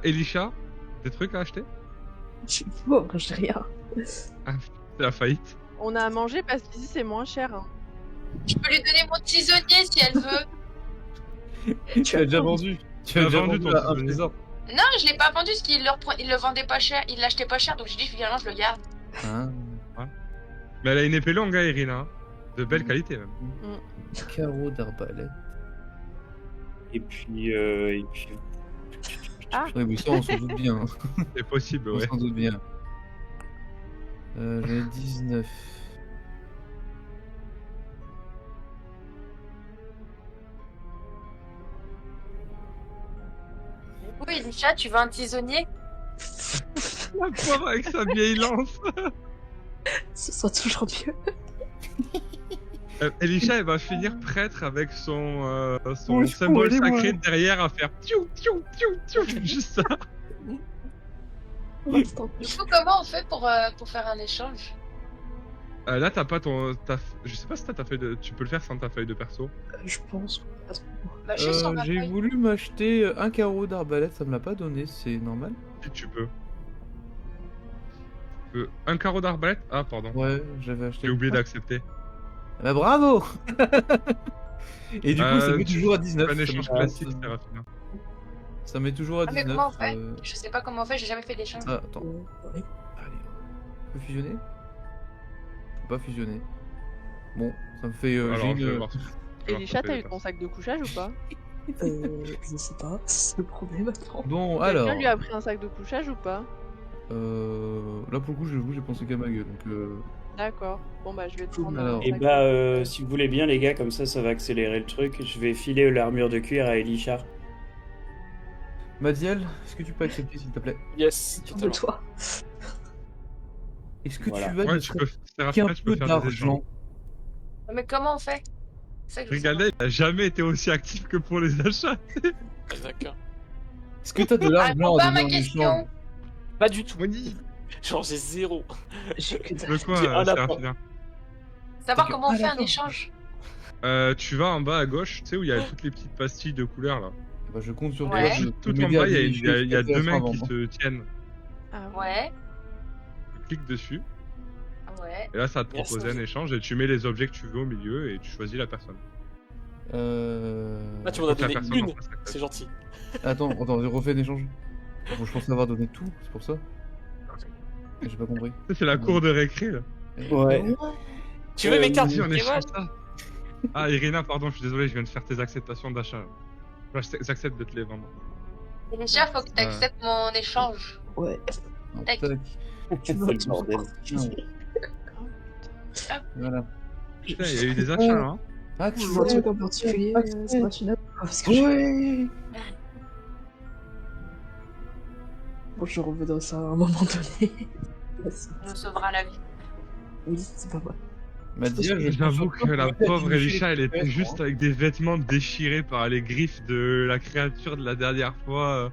Elisha, des trucs à acheter? Je suis pauvre, j'ai rien. Ah, c'est la faillite. On a à manger parce qu'ici c'est moins cher. Hein. Je peux lui donner mon tisonnier si elle veut. tu as déjà vendu. Tu as as déjà vendu vendu ton un souvenir. trésor. Non, je l'ai pas vendu parce qu'il le vendait pas cher. Il l'achetait pas cher, donc j'ai dit finalement je le garde. Hein? Mais elle a une épée longue, hein, Irina. De belle qualité même. Carreau d'arbalète. Et puis Ah, Oui, mais ça, on s'en doute bien. C'est possible, On ouais. s'en doute bien. J'en ai 19. Oui, Elisha, tu veux un tisonnier? La pauvre avec sa vieille lance. Ce sera toujours mieux. Elisha, elle va finir prêtre avec son Oui, symbole aidez-moi. sacré derrière à faire tiou tiou tiou tiou, juste ça. L'instant. Du coup, comment on fait pour faire un échange? Là, t'as pas je sais pas si t'as ta feuille de. Tu peux le faire sans ta feuille de perso. Je pense. Attends. Bah, je suis sur ma J'ai feuille. voulu m'acheter un carreau d'arbalète, ça me l'a pas donné, c'est normal? Si tu peux. Un carreau d'arbalète? Ah, pardon. Ouais, j'avais acheté. J'ai oublié d'accepter. Bah bravo. Et du coup, ça met tu- toujours à 19. Un ça échange met- classique, Sérafina. Ça met toujours à Ah, mais 19. comment on fait? Je sais pas comment on fait, j'ai jamais fait d'échange. Ah, attends. Ouais. Allez. On peut fusionner? On peut pas fusionner. Bon, ça me fait. Alors, j'ai je vais une. voir. Je vais voir Elisha, ta t'as feuille eu de ton perso. sac de couchage ou pas? Je sais pas, c'est le problème maintenant. Bon, alors. Quelqu'un lui a pris un sac de couchage ou pas? Là pour le coup, j'avoue, j'ai pensé qu'à ma gueule. Donc. D'accord. Bon bah je vais te prendre Alors. un et sac. bah si vous voulez bien les gars, comme ça va accélérer le truc. Je vais filer l'armure de cuir à Elisha. Madiel, est-ce que tu peux accepter s'il te plaît? Yes, De totalement. toi. Est-ce que Voilà. tu vas Ouais, ne tu serait-ce peux. qu'un Sérafina, tu peux peu faire des échanges. d'argent? Mais comment on fait? C'est ça que je veux Regardez, il a jamais été aussi actif que pour les achats. Ah, d'accord. Est-ce que t'as de savoir. l'argent Réponds pas à à ma donner en question. échange? Pas du tout. Oui. Genre j'ai zéro. J'ai que Le dalle. quoi, J'ai un lapin. Sérafina? Savoir Ok. comment on Ah, fait un d'accord. échange. Tu vas en bas à gauche, tu sais où il y a toutes les petites pastilles de couleurs là. Bah, je compte sur Ouais. toi. de Tout en m'aider à bas, il y a vérifier ce deux qu'il y a mains à faire qui avant. se tiennent. Ah, Ouais, Tu cliques dessus, ouais. et là ça te Yes. propose un échange, et tu mets les objets que tu veux au milieu, et tu choisis la personne. Ah, tu m'en as La donné personne en une. face, C'est gentil. Attends, j'ai refait un échange. Bon, je pensais avoir donné tout, c'est pour ça. J'ai pas compris. Ça, c'est la cour de récré là. Ouais. Tu veux mes cartes Vas-y, on Pokémon? échange ça. Ah, Irina, pardon, je suis désolé, je viens de faire tes acceptations d'achat. J'accepte de te les vendre. Déjà, faut que t'acceptes mon échange. Ouais. Tac. Tac. Tu C'est vois, le tu bordel. Voilà. Putain, il y a eu des achats, hein. tu vois un truc en particulier, c'est pas une parce que Ouais. bon, je revoudrais ça à un moment donné. Ça nous sauvera la vie. Oui, c'est pas moi. Madiel, J'avoue que la pauvre Elisha, elle les était juste avec des vêtements déchirés par les griffes de la créature de la dernière fois.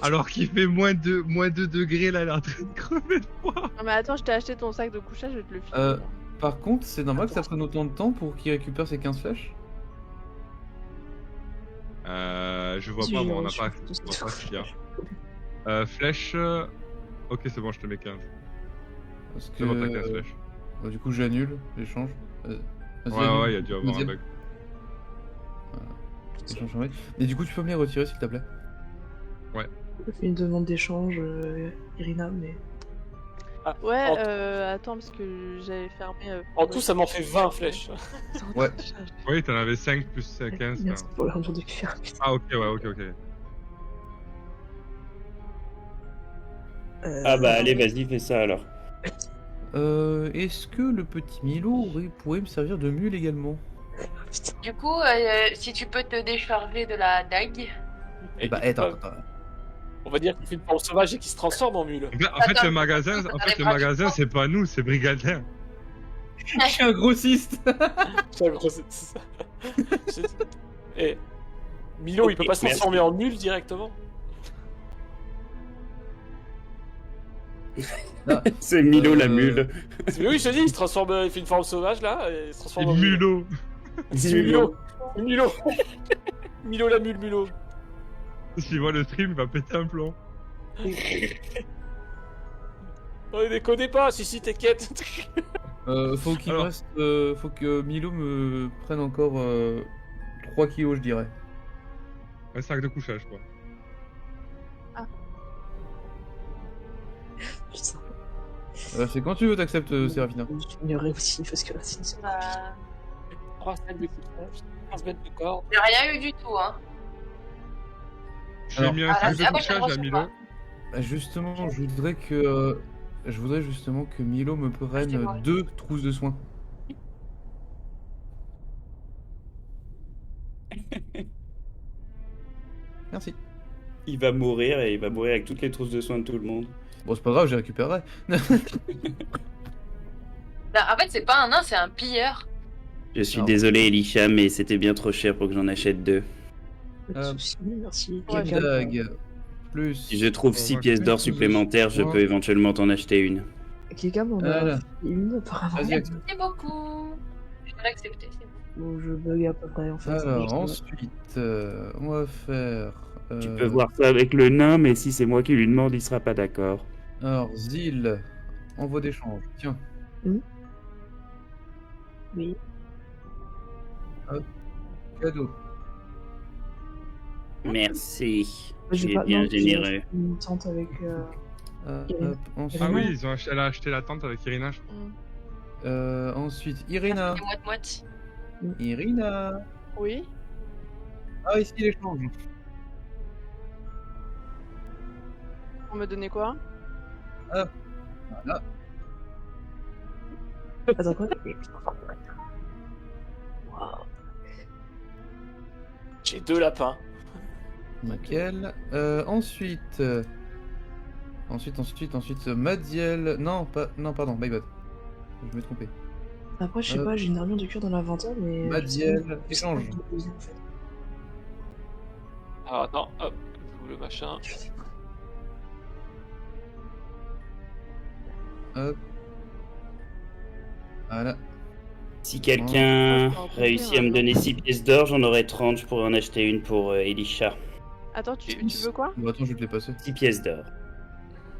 Alors qu'il fait moins 2 degrés, là, elle est en train de crever de froid. Non mais attends, je t'ai acheté ton sac de couchage, je vais te le filer. Euh, Par contre, c'est normal que ça prenne autant de temps pour qu'il récupère ses 15 flèches. Je vois pas, moi, on n'a pas ce qu'il y a. Flèche. Ok, c'est bon, je te mets 15. Parce que... C'est bon, t'as 15 flèches. Bah, du coup, j'annule l'échange. Vas-y, Ouais, annule. il y a dû avoir un Madiel. bug. Échange en vrai. Et du coup, tu peux me les retirer, s'il te plaît. J'ai fait une demande d'échange, Irina, mais. Ouais, en- attends, parce que j'avais fermé... En tout, ça m'en fait 20 flèches. Ouais. Oui, t'en avais 5 plus 15. Merci enfin. pour l'argent de cuir. Ah, ok, ouais, ok. Ah bah allez, vas-y, fais ça alors. Est-ce que le petit Milo pourrait me servir de mule également? Putain. Du coup, si tu peux te décharger de la dague. Et Bah, il attends, peut pas- attends. On va dire qu'il fait une forme sauvage et qu'il se transforme en mule. En fait, Attends, le magasin, c'est pas nous, c'est Brigadin. Je suis un grossiste. C'est un gros- Eh, Milo, il peut pas se merci. transformer en mule directement. C'est Milo la mule. Mais oui, je te dis, il se transforme, il fait une forme sauvage là, et il se C'est transforme en mule. Mulot. C'est Milo. Milo. Milo la mule, Milo. S'il voit le stream, il va péter un plomb. Oh, déconnez pas, si, t'inquiète. Faut qu'il me Alors. reste. Faut que Milo me prenne encore 3 kilos, je dirais. Un sac de couchage, quoi. Putain. C'est quand tu veux, t'acceptes, Séraphina. J'ignorais aussi, parce que là, c'est. Bah, 3 sacs de couchage, 15 mètres de corps. j'ai rien eu du tout, hein. J'ai Alors- mis un Ah, sac de la prochaine couchage à fois, Milo. Bah, justement, je voudrais justement que Milo me prenne Achetez-moi. 2 trousses de soins. Merci. Il va mourir et il va mourir avec toutes les trousses de soins de tout le monde. Bon, c'est pas grave, je récupérerai. Bah, en fait, c'est pas un nain, c'est un pilleur. Je suis Alors. désolé Elisha, mais c'était bien trop cher pour que j'en achète 2. Pas de soucis, merci. Ouais, Quelqu'un- Dague. Plus. Si je trouve 6 va pièces plus d'or de supplémentaires, je soins. peux éventuellement t'en acheter une. Quelqu'un m'en Voilà. a fait une, apparemment. Vas-y, accepte. C'est beaucoup. Je vais l'accepter, c'est bon. Bon, je bug à peu près, en fait. Alors, Je- ensuite, on va faire. Tu peux voir ça avec le nain, mais si c'est moi qui lui demande, il sera pas d'accord. Alors, Zil, envoi d'échange. Tiens, Oui. cadeau. Merci. J'ai Tu es pas- bien non, j'ai généreux. acheté une tente avec. Irina. Hop, ensuite, Ah Irina. oui, elle a acheté la tente avec Irina. je crois. ensuite, Irina. C'est moite-moite. Irina. Oui. Ah, ici l'échange. Pour me donner quoi? Voilà. Attends, quoi? Waouh. J'ai 2 lapins. Nickel. Ensuite, Madiel. Non, pas. Non, pardon, my bad. Je me suis trompé. Après, je sais pas, j'ai une armure de cuir dans l'inventaire, mais. Madiel, je sais pas échange. ce que je faisais, en fait. Alors attends, hop, j'ouvre le machin. Hop. Voilà. Si quelqu'un Oh, je peux en réussit à me maintenant. donner 6 pièces d'or, j'en aurai 30, je pourrais en acheter une pour Elisha. Attends, tu veux quoi? Bon, attends, je vais te les passer. 6 pièces d'or.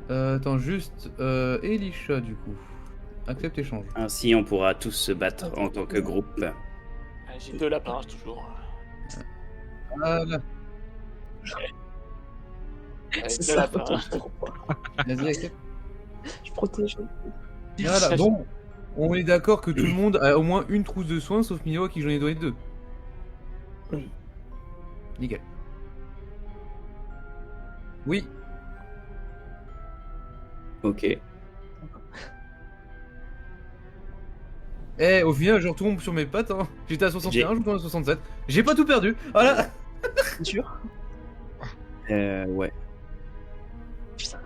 Attends, juste. Elisha, du coup. Accepte échange. Ainsi, on pourra tous se battre en tant que groupe. Ah, j'ai 2 lapins, toujours. Voilà. Avec C'est 2 ça, lapins. attends, je te comprends. Vas-y, accepte. Je protège. Voilà, bon. On est d'accord que tout le monde a au moins une trousse de soins, sauf Milo à qui j'en ai donné 2. Oui. Nickel. Oui. Ok. Eh, au final, je retombe sur mes pattes. Hein. J'étais à 61, je retourne à 67. J'ai pas tout perdu. Voilà. C'est sûr. Ouais. Putain.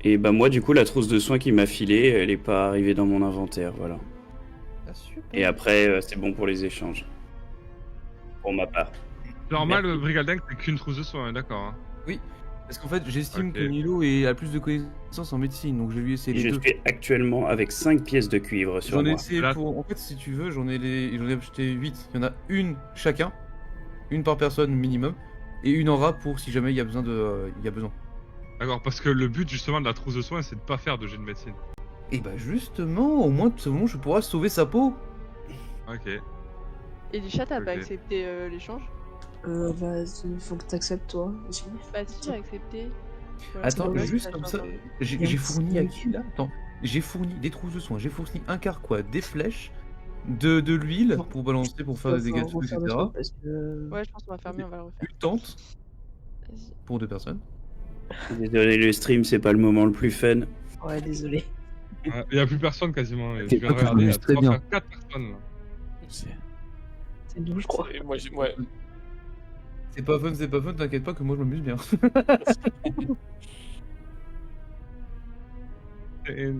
Et bah moi, du coup, la trousse de soins qu'il m'a filée, elle est pas arrivée dans mon inventaire, voilà. Ah, super. Et après, c'est bon pour les échanges. Pour ma part. Normal, Merci. Brigaldin, c'est qu'une trousse de soins, hein, d'accord. Hein. Oui. Parce qu'en fait, j'estime Ok. que Milo a plus de connaissances en médecine, donc je vais lui essayer Je les deux. suis actuellement avec 5 pièces de cuivre sur J'en ai moi. essayé Là- pour. En fait, si tu veux, j'en ai acheté 8. Il y en a une chacun, une par personne minimum, et une en rap pour si jamais il y a besoin il y a besoin. D'accord, parce que le but justement de la trousse de soins, c'est de pas faire de jet de médecine. Et bah justement, au moins de ce moment, je pourrai sauver sa peau. Ok. Elisha, t'as pas Ok. accepté l'échange? Vas-y, faut que t'acceptes toi aussi. Bah si, j'ai accepté. Voilà, Attends, c'est dommage juste que comme t'as ça, pas entendu. j'ai fourni à qui là? Attends, j'ai fourni des trousses de soins, j'ai fourni un carquois, des flèches, de l'huile pour balancer, pour faire des dégâts de feu, etc. Parce que... Ouais, je pense qu'on va faire mieux, on va le refaire. Une tente Vas-y. pour 2 personnes. Désolé, le stream, c'est pas le moment le plus fun. Ouais, désolé. Il y a plus personne quasiment. Je C'est viens de pas regarder, il y a grave, très bien. 4 personnes là. C'est- C'est nous, je crois. Moi, ouais. C'est pas fun, t'inquiète pas que moi je m'amuse bien. Et-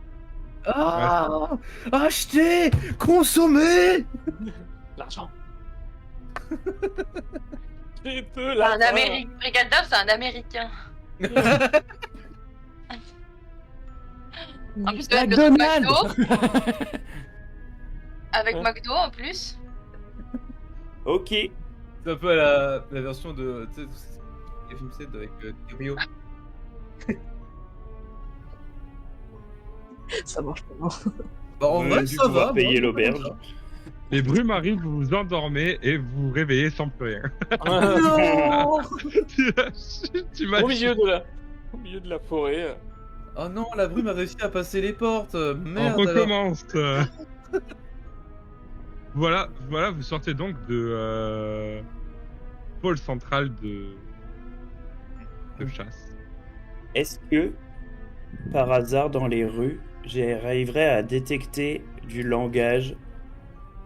Ah, acheter, consommer. L'argent. J'ai de C'est l'argent. un Américain. Brigaldin, c'est un Américain. En plus, avec le McDo. Avec Hein McDo en plus. Ok. C'est un peu à la version de. Tu sais, les films 7 avec DiCaprio. Ça marche pas. Bah en On vrai, a dû ça pouvoir va. payer moi, l'auberge. Les brumes arrivent, vous vous endormez et vous vous réveillez sans plus rien. Non. Tu m'as Au milieu de la forêt. Oh non, la brume a réussi à passer les portes. On Merde. alors. recommence. Voilà, vous sortez donc de pôle central de chasse. Est-ce que, par hasard, dans les rues, j'arriverai à détecter du langage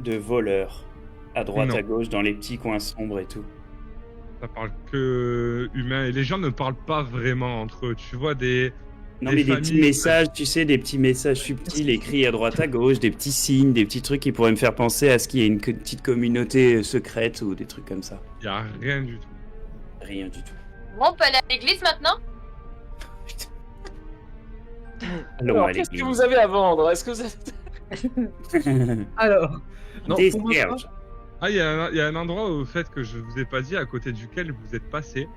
de voleurs à droite, Non. à gauche, dans les petits coins sombres et tout? Ça parle que humain et les gens ne parlent pas vraiment entre eux. Tu vois des Non, Des mais des petits familles, messages, tu sais, des petits messages subtils écrits à droite, à gauche, des petits signes, des petits trucs qui pourraient me faire penser à ce qu'il y ait une petite communauté secrète ou des trucs comme ça. y a rien du tout. Rien du tout. Bon, on peut aller à l'église maintenant? Allons Alors, à qu'est-ce que l'église. vous avez à vendre? Est-ce que vous avez... Alors. Non, Des pour ma part, cierges. Ah, il y a un endroit au fait que je vous ai pas dit à côté duquel vous êtes passé.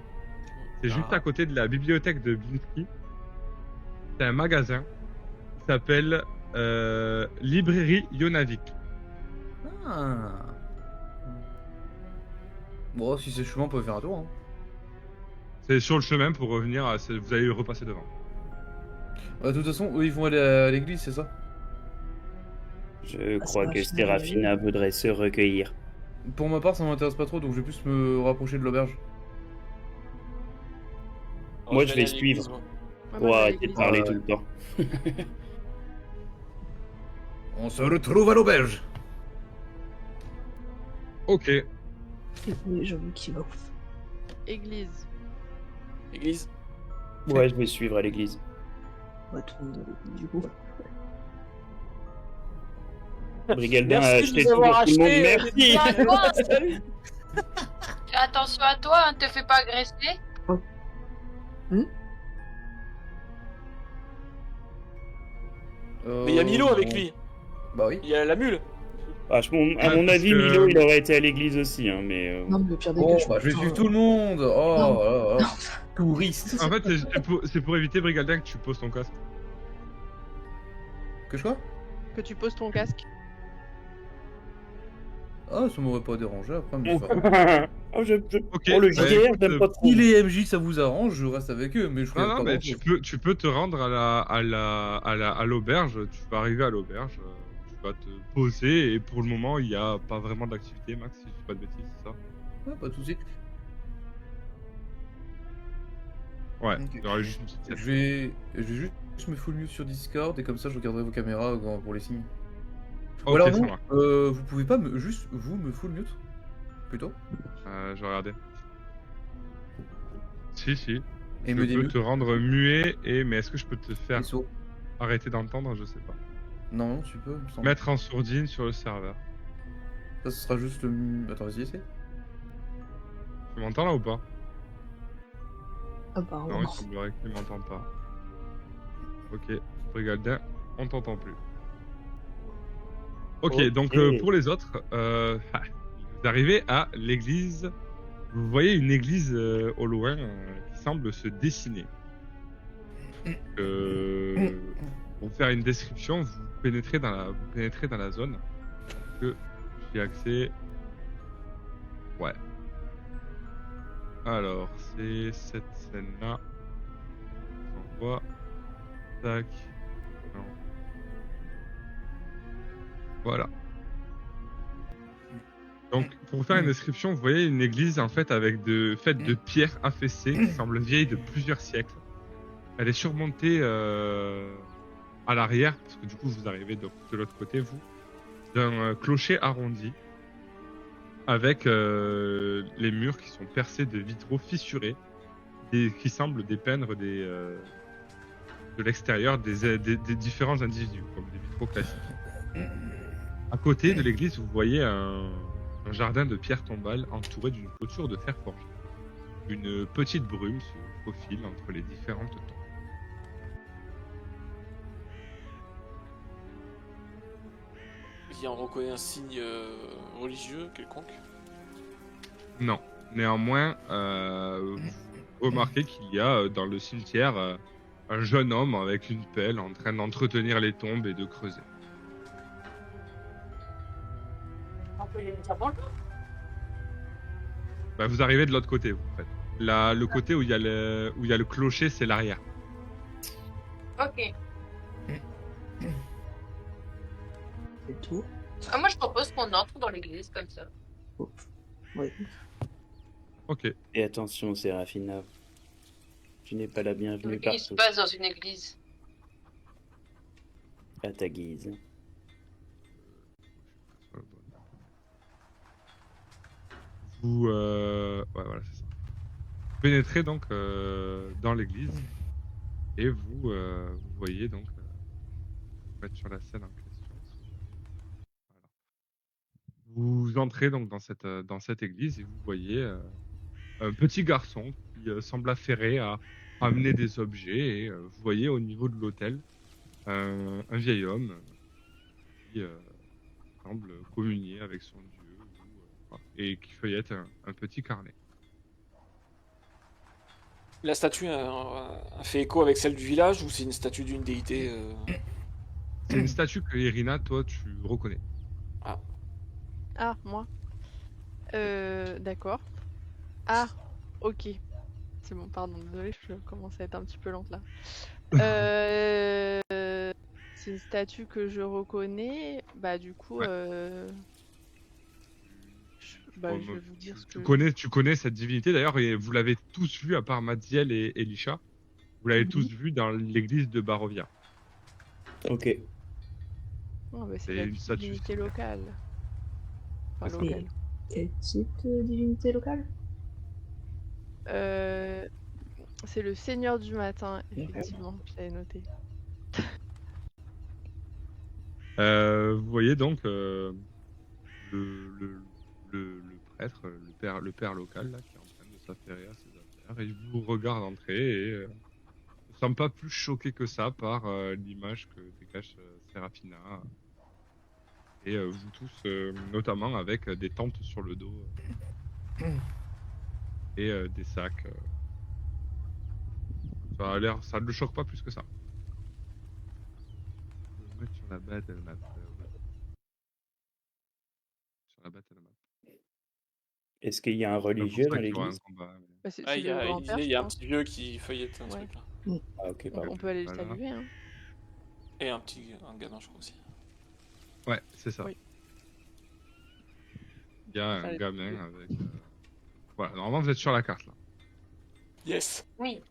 C'est juste à côté de la bibliothèque de Binsky. C'est un magasin qui s'appelle Librairie Yonavik. Ah. Bon, si c'est le chemin, on peut faire un tour. Hein. C'est sur le chemin pour revenir. Vous allez repasser devant. De toute façon, eux, ils vont aller à l'église, c'est ça? Je Ah, crois que Sérafina, Sérafina voudrait se recueillir. Pour ma part, ça m'intéresse pas trop, donc je vais plus me rapprocher de l'auberge. Moi, je aller vais à l'église, suivre. moi. Ouais, Pour moi, je vais à arrêter de l'église. parler Ouais. tout le temps. On se retrouve à l'auberge. Ok. Oui, j'avoue qu'il va ouf. Église. Église. Ouais, je vais suivre à l'église. Ouais, tout le monde du coup. Brigaldin a Merci de acheté nous tout pour avoir tout le monde. acheté. Merci. Fais attention à toi, hein, te fais pas agresser. Mais il y a Milo avec lui. Bah oui. Il y a la mule. Franchement, à Ouais, mon parce avis, que- Milo, il aurait été à l'église aussi, hein, mais... Non, mais le pire des Bon, cas, bah, je vais suivre tout le monde. Oh Non. là là. Touriste. En fait, c'est pour éviter Brigaldin que tu poses ton casque. Que je quoi? Que tu poses ton casque. Ah, ça m'aurait pas dérangé après, mais c'est pas grave. Oh, Ok. pour le bah, JDR, écoute, j'aime pas trop. Si les MJ ça vous arrange, je reste avec eux, mais je ferai Non, pas non, mais grand-chose. tu peux te rendre à l'auberge. Tu vas arriver à l'auberge. Tu vas te poser et pour le moment, il n'y a pas vraiment d'activité, Max, si je dis pas de bêtises, c'est ça? Ouais, pas de soucis. Ouais, Ok. il y aurait juste une petite Je scène. vais juste me full mute sur Discord et comme ça je regarderai vos caméras pour les signes. Ou Ok, alors ça non, marche. vous pouvez pas juste vous me full mute plutôt Je vais regarder. Si. et Je me peux démute te rendre muet, mais est-ce que je peux te et faire sourd. arrêter d'entendre? Je sais pas. Non, tu peux, il me semble. Mettre en sourdine sur le serveur. Ça, ce sera juste Attends, vas-y, essaie. Tu m'entends là ou pas? Ah bah, Non, il semblerait que tu m'entends pas. Ok, Brigaldin, on t'entend plus. Ok, donc pour les autres, vous arrivez à l'église. Vous voyez une église au loin qui semble se dessiner. Pour faire une description, vous pénétrez dans la zone. Que j'ai accès. Ouais. Alors, c'est cette scène-là. On voit. Tac. Non. Voilà. Donc, pour faire une description, vous voyez une église en fait faite de pierres affaissées qui semble vieille de plusieurs siècles. Elle est surmontée à l'arrière, parce que du coup vous arrivez de l'autre côté, vous, d'un clocher arrondi avec les murs qui sont percés de vitraux fissurés et qui semblent dépeindre de l'extérieur des différents individus, comme des vitraux classiques. À côté de l'église, vous voyez un jardin de pierre tombale entouré d'une clôture de fer forgé. Une petite brume se faufile entre les différentes tombes. Il en reconnaît un signe religieux quelconque? Non. Néanmoins, vous remarquez qu'il y a dans le cimetière un jeune homme avec une pelle en train d'entretenir les tombes et de creuser. On peut lui dire bonjour. Bah, vous arrivez de l'autre côté, vous, en fait. Le côté où il y a le clocher, c'est l'arrière. Ok. C'est tout. Ah, moi, je propose qu'on entre dans l'église comme ça. Oui. Ok. Et attention, Séraphina. Tu n'es pas la bienvenue Qu'est-ce qui se partout. passe dans une église? À ta guise. Vous, ouais, voilà, c'est ça. Vous pénétrez donc dans l'église et vous voyez donc, je vais mettre sur la scène en question. Voilà. Vous entrez donc dans cette église et vous voyez un petit garçon qui semble affairé à amener des objets et vous voyez au niveau de l'autel un vieil homme qui semble communier avec son dieu et qui feuillette un petit carnet. La statue a fait écho avec celle du village ou c'est une statue d'une déité C'est une statue que Irina, toi, tu reconnais. Ah, moi. D'accord. Ah, ok. C'est bon, pardon, désolée, je commence à être un petit peu lente là. C'est une statue que je reconnais. Bah, du coup, Ouais. je vais vous dire ce que. Tu connais cette divinité d'ailleurs, et vous l'avez tous vu à part Madziel et Elisha. Vous l'avez tous vu dans l'église de Barovia. Ok. Oh, bah, C'est c'est la une statue divinité similaire. locale. Enfin, C'est ça. locale. Quel type de divinité locale? C'est le Seigneur du matin, effectivement, j'avais noté. Vous voyez donc le prêtre, le père local là, qui est en train de s'affairer à ses affaires, et il vous regarde entrer et ne semble pas plus choqué que ça par l'image que dégage Séraphina. Et vous tous, notamment avec des tentes sur le dos et des sacs. Ça ne le choque pas plus que ça. Je vais me mettre sur la battle map. Sur la battle map. Est-ce qu'il y a un religieux dans l'église? Bah, c'est il y le a, grand-père, il y a je un crois. petit vieux qui feuillette un Ouais. truc là. Ah, ok, pardon. On peut aller le Voilà. saluer, hein. Et un gamin, je crois aussi. Ouais, c'est ça. Oui. Il y a un Allez. gamin avec. Voilà, normalement vous êtes sur la carte là. Yes. Oui.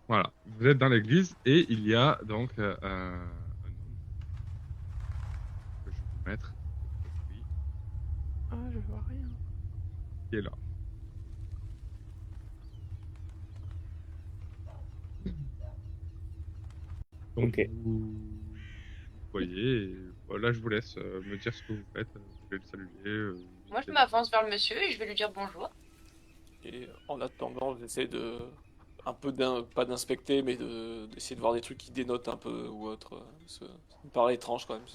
Voilà, vous êtes dans l'église et il y a donc un homme que je vais vous mettre oui, Ah, je vois rien. qui est là. Donc Ok. vous voyez, et voilà, je vous laisse me dire ce que vous faites. Vous voulez le saluer. Moi, je visiter m'avance vers le monsieur et je vais lui dire bonjour. Et en attendant, j'essaie de un peu pas d'inspecter, mais d'essayer de voir des trucs qui dénotent un peu ou autre. Ça me paraît étrange quand même.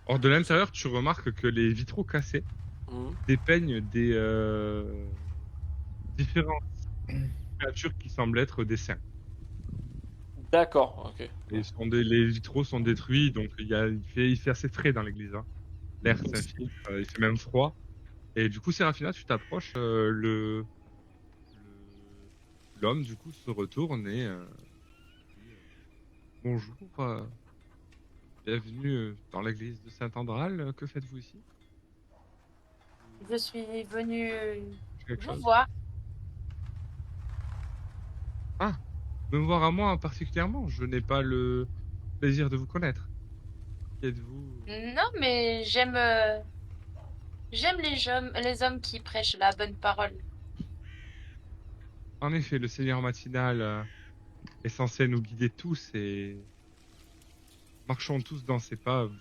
Or de l'intérieur, tu remarques que les vitraux cassés Mhm. dépeignent des différentes créatures qui semblent être des saints. D'accord, ok. Et les vitraux sont détruits, donc il fait assez frais dans l'église. Hein. L'air s'infiltre, il fait même froid. Et du coup, Séraphina, tu t'approches, l'homme du coup se retourne et dit, bonjour, bienvenue dans l'église de Saint-Andral. Que faites-vous ici? Je suis venue Quelque vous chose? voir. Ah, me voir à moi particulièrement. Je n'ai pas le plaisir de vous connaître. Qui êtes-vous? Non, mais j'aime les hommes qui prêchent la bonne parole. En effet, le Seigneur matinal est censé nous guider tous et marchons tous dans ses pas. Vous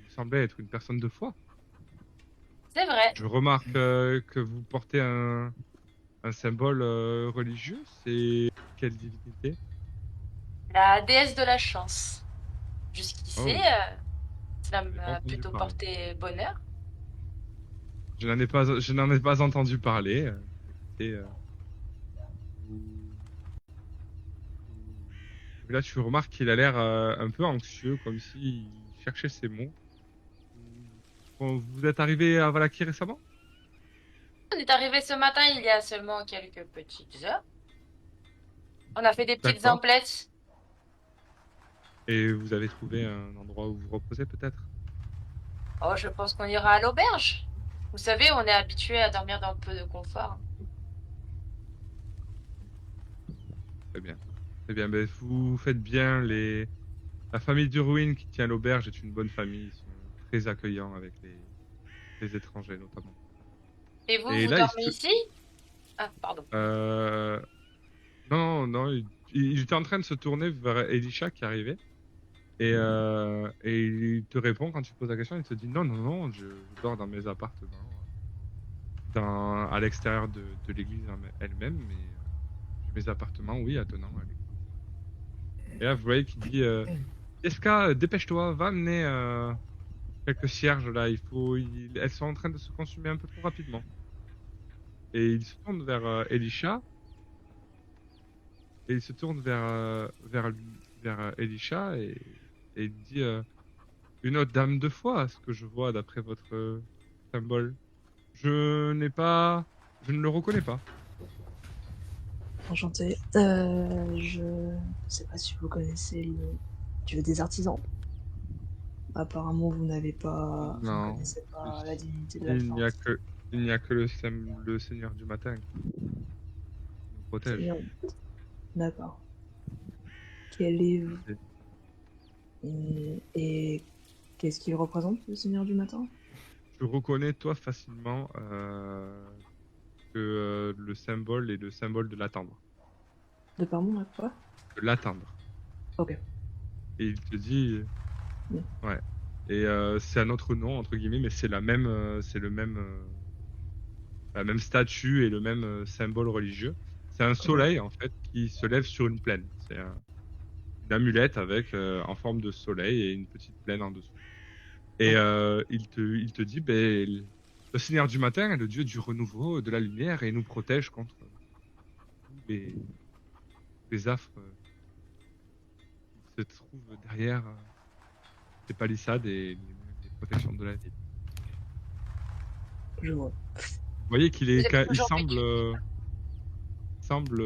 semblez être une personne de foi. C'est vrai. Je remarque que vous portez un symbole religieux. C'est quelle divinité? La déesse de la chance. Jusqu'ici, Oh, cela je n'ai pas m'a entendu plutôt parler. porté bonheur. Je n'en ai pas entendu parler. Écoutez, vous- là, tu remarques qu'il a l'air un peu anxieux, comme s'il cherchait ses mots. Vous êtes arrivé à Valaki récemment? On est arrivé ce matin il y a seulement quelques petites heures. On a fait des petites D'accord. emplettes. Et vous avez trouvé un endroit où vous reposez peut-être? Oh, je pense qu'on ira à l'auberge. Vous savez, on est habitué à dormir dans peu de confort. Très bien. Très bien. Ben, vous faites bien. La famille Durwin qui tient l'auberge est une bonne famille. Ils sont très accueillants avec les étrangers notamment. Et vous, Et vous là, dormez ici? Ah, pardon. euh, non, non, il était en train de se tourner vers Elisha qui arrivait. Et il te répond quand tu poses la question, il te dit non, non, non, je dors dans mes appartements, à l'extérieur de l'église elle-même, mais j'ai mes appartements, oui, attenant à l'église. Et là, vous voyez qu'il dit Eska, dépêche-toi, va amener quelques cierges là, elles sont en train de se consumer un peu trop rapidement. Et il se tourne vers Elisha, et il se tourne vers Elisha, et il dit une autre dame de foi, à ce que je vois d'après votre symbole. Je ne le reconnais pas. Enchanté. Je sais pas si vous connaissez le dieu des artisans. Apparemment, vous ne Non. connaissez pas la divinité de la Il n'y a chance. que, le Seigneur du matin qui nous protège. Seigneur. D'accord. Quel est et qu'est-ce qu'il représente, le Seigneur du matin? Je reconnais toi facilement que le symbole est le symbole de l'attendre. De pardon, quoi? De l'attendre. Ok. Et il te dit, Oui. ouais. Et c'est un autre nom entre guillemets, mais c'est la même statue et le même symbole religieux. C'est un soleil en fait qui se lève sur une plaine. C'est une amulette avec en forme de soleil et une petite plaine en dessous. Et il te dit, ben, le Seigneur du matin est le dieu du renouveau, de la lumière, et il nous protège contre tous les affres qui se trouvent derrière les palissades et les protections de la ville. Je vois. Vous voyez semble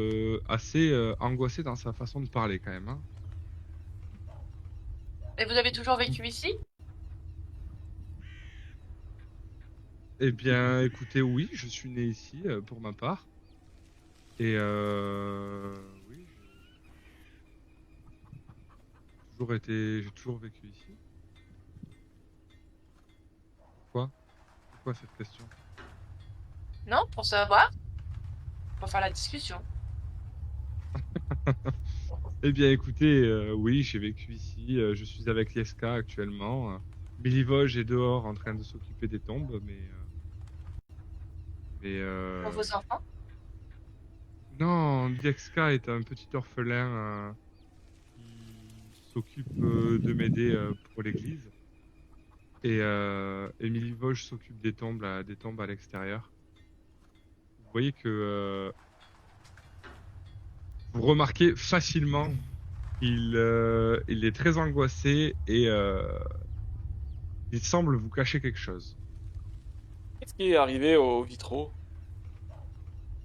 assez angoissé dans sa façon de parler quand même. Hein. Et vous avez toujours vécu ici? Eh bien, écoutez, oui, je suis né ici pour ma part. Et oui, j'ai toujours vécu ici. Pourquoi cette question? Non, pour savoir, pour faire la discussion. Eh bien, écoutez, oui, j'ai vécu ici. Je suis avec Lieska actuellement. Milivoje est dehors en train de s'occuper des tombes, mais Pour vos enfants. non, Lieska est un petit orphelin qui s'occupe de m'aider pour l'église. Et Milivoje s'occupe des tombes à l'extérieur. Vous voyez que vous remarquez facilement qu'il est très angoissé et il semble vous cacher quelque chose. Qu'est-ce qui est arrivé aux vitraux?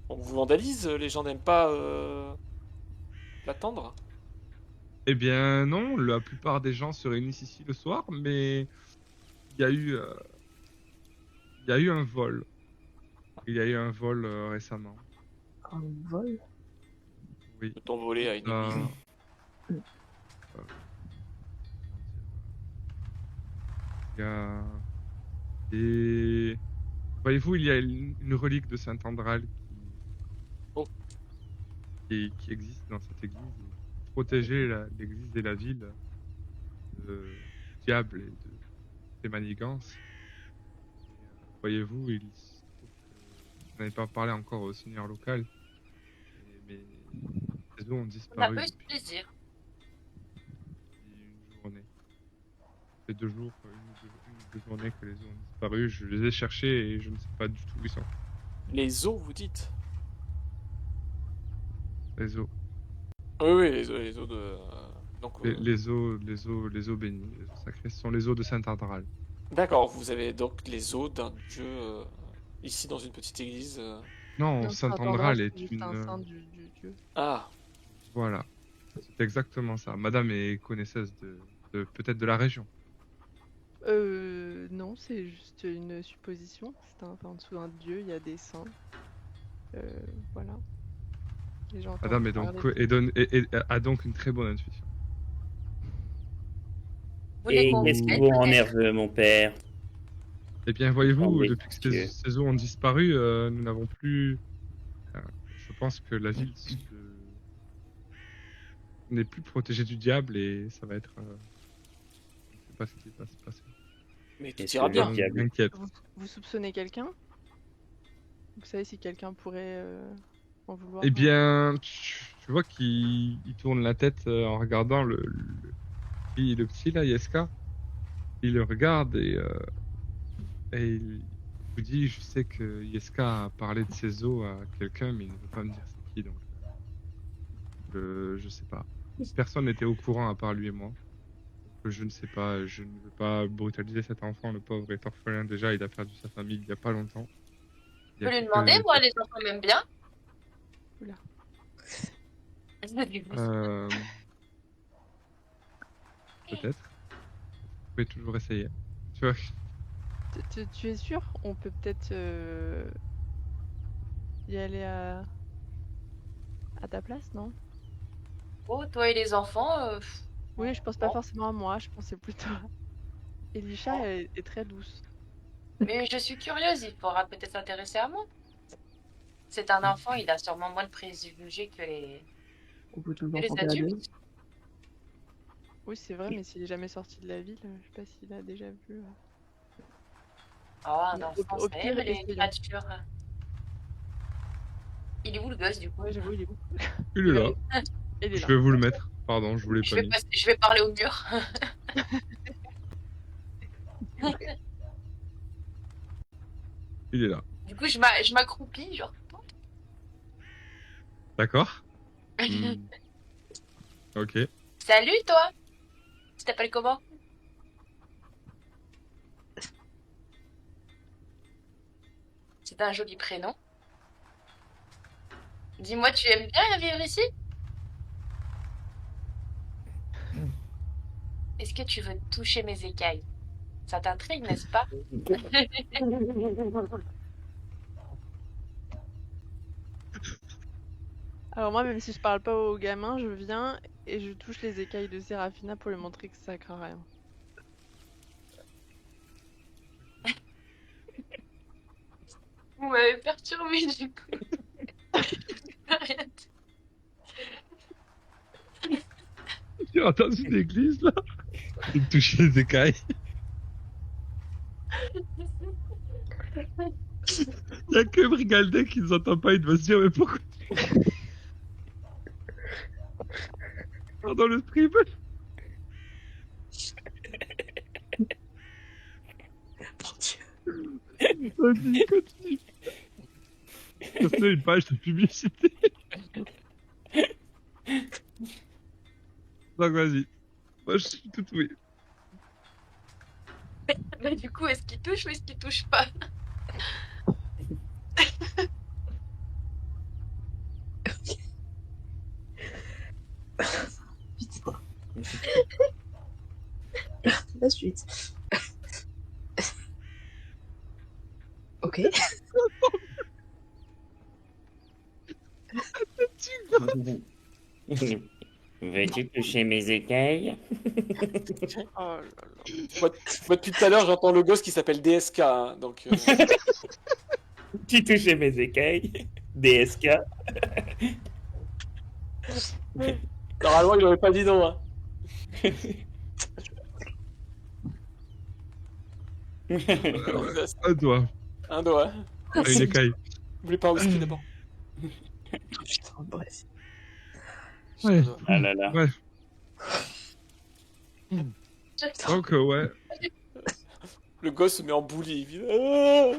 On vous vandalise? Les gens n'aiment pas l'attendre? Eh bien non, la plupart des gens se réunissent ici le soir, mais il y a eu un vol. Il y a eu un vol récemment. Un vol? Oui. Peut-on voler à une église? Il y a des... Voyez-vous, il y a une relique de Saint-Andral qui existe dans cette église. Protéger l'église et la ville du diable et de ses manigances. Voyez-vous, il se trouve que je n'avais pas parlé encore au seigneur local, mais les eaux ont On n'a disparu pas eu ce depuis plaisir. une journée. Ça fait 2 jours, une ou deux journées que les eaux ont disparu. Je les ai cherchés et je ne sais pas du tout où ils sont. Les eaux, vous dites? Les eaux. Oui, les eaux de... Donc, Les eaux bénies, les eaux sacrées, ce sont les eaux de Saint-Andral. D'accord, vous avez donc les eaux d'un dieu ici dans une petite église. Non, Saint-Andral est juste une... un saint du dieu. Ah, Voilà, c'est exactement ça. Madame est connaisseuse de peut-être de la région. Non, c'est juste une supposition. En dessous d'un dieu, il y a des saints. Voilà. Et j'entends Madame est donc, a donc une très bonne intuition. Vous les Et qu'est-ce qui convaincre, vous rend peut-être. nerveux, mon père? Eh bien, voyez-vous, Attendez, depuis que que- ces eaux ont disparu, nous n'avons plus... je pense que la ville n'est plus protégée du diable et ça va être... je ne sais pas ce qui va se passer. mais tout Est-ce ira que bien. le diable- M'inquiète. Vous soupçonnez quelqu'un? Vous savez si quelqu'un pourrait en vouloir? Eh bien, tu vois qu'il tourne la tête en regardant le petit là, Yeska. Il le regarde et il vous dit, je sais que Yeska a parlé de ses os à quelqu'un, mais il ne veut pas me dire c'est qui, donc je sais pas. Personne n'était au courant à part lui et moi. Donc, je ne sais pas, je ne veux pas brutaliser cet enfant, le pauvre est orphelin déjà, il a perdu sa famille il n'y a pas longtemps. Je peux lui demander, moi, les enfants m'aiment bien. Oula. Peut-être. Vous pouvez toujours essayer. Tu vois, Tu es sûr? On peut peut-être y aller à ta place, non? Oh, toi et les enfants, Oui, je pense pas bon. forcément à moi, je pensais plutôt à... Elisha est très douce. Mais je suis curieuse, il faudra peut-être s'intéresser à moi. C'est un enfant, il a sûrement moins de préjugés que les On peut toujours les tenter la deuxième. adultes. Oui, c'est vrai, mais s'il est jamais sorti de la ville, je sais pas s'il a déjà vu. Oh, un Mais enfant, au ça pire, aime les essayons. créatures. Il est où le gosse du coup? Ouais, j'avoue, il est où? il est là. Il est Je là. vais vous le mettre. Pardon, je vous l'ai pas mis. Je vais parler au mur. Il est là. Du coup, je m'accroupis, genre. D'accord. Ok. Salut toi! Tu t'appelles comment? C'est un joli prénom. Dis-moi, tu aimes bien vivre ici? Est-ce que tu veux toucher mes écailles? Ça t'intrigue, n'est-ce pas? Alors moi, même si je parle pas aux gamins, je viens et je touche les écailles de Séraphina pour lui montrer que ça craint rien. Vous m'avez perturbé du coup. Arrête. Tu as entendu une église là? Il touche les écailles. Il y a que Brigaldin qui nous entend pas, il doit se dire mais pourquoi pendant le stream? Mon Dieu. Vas-y, continue. Ça fait une page de publicité. Donc vas-y. Moi je suis tout oui. Bah, du coup, est-ce qu'il touche ou est-ce qu'il touche pas? Putain. La suite. Ok. Veux-tu toucher mes écailles? Oh là là. Moi, depuis tout à l'heure, j'entends le gosse qui s'appelle DSK, hein, donc... Tu touches mes écailles? DSK? Normalement, il aurait pas dit non, hein. Un doigt. Un doigt. Et une écaille. Vous voulez pas un whisky d'abord? Putain, bref. Ouais. Ah là là. Ouais. Donc ouais. Le gosse se met en bouli. Ah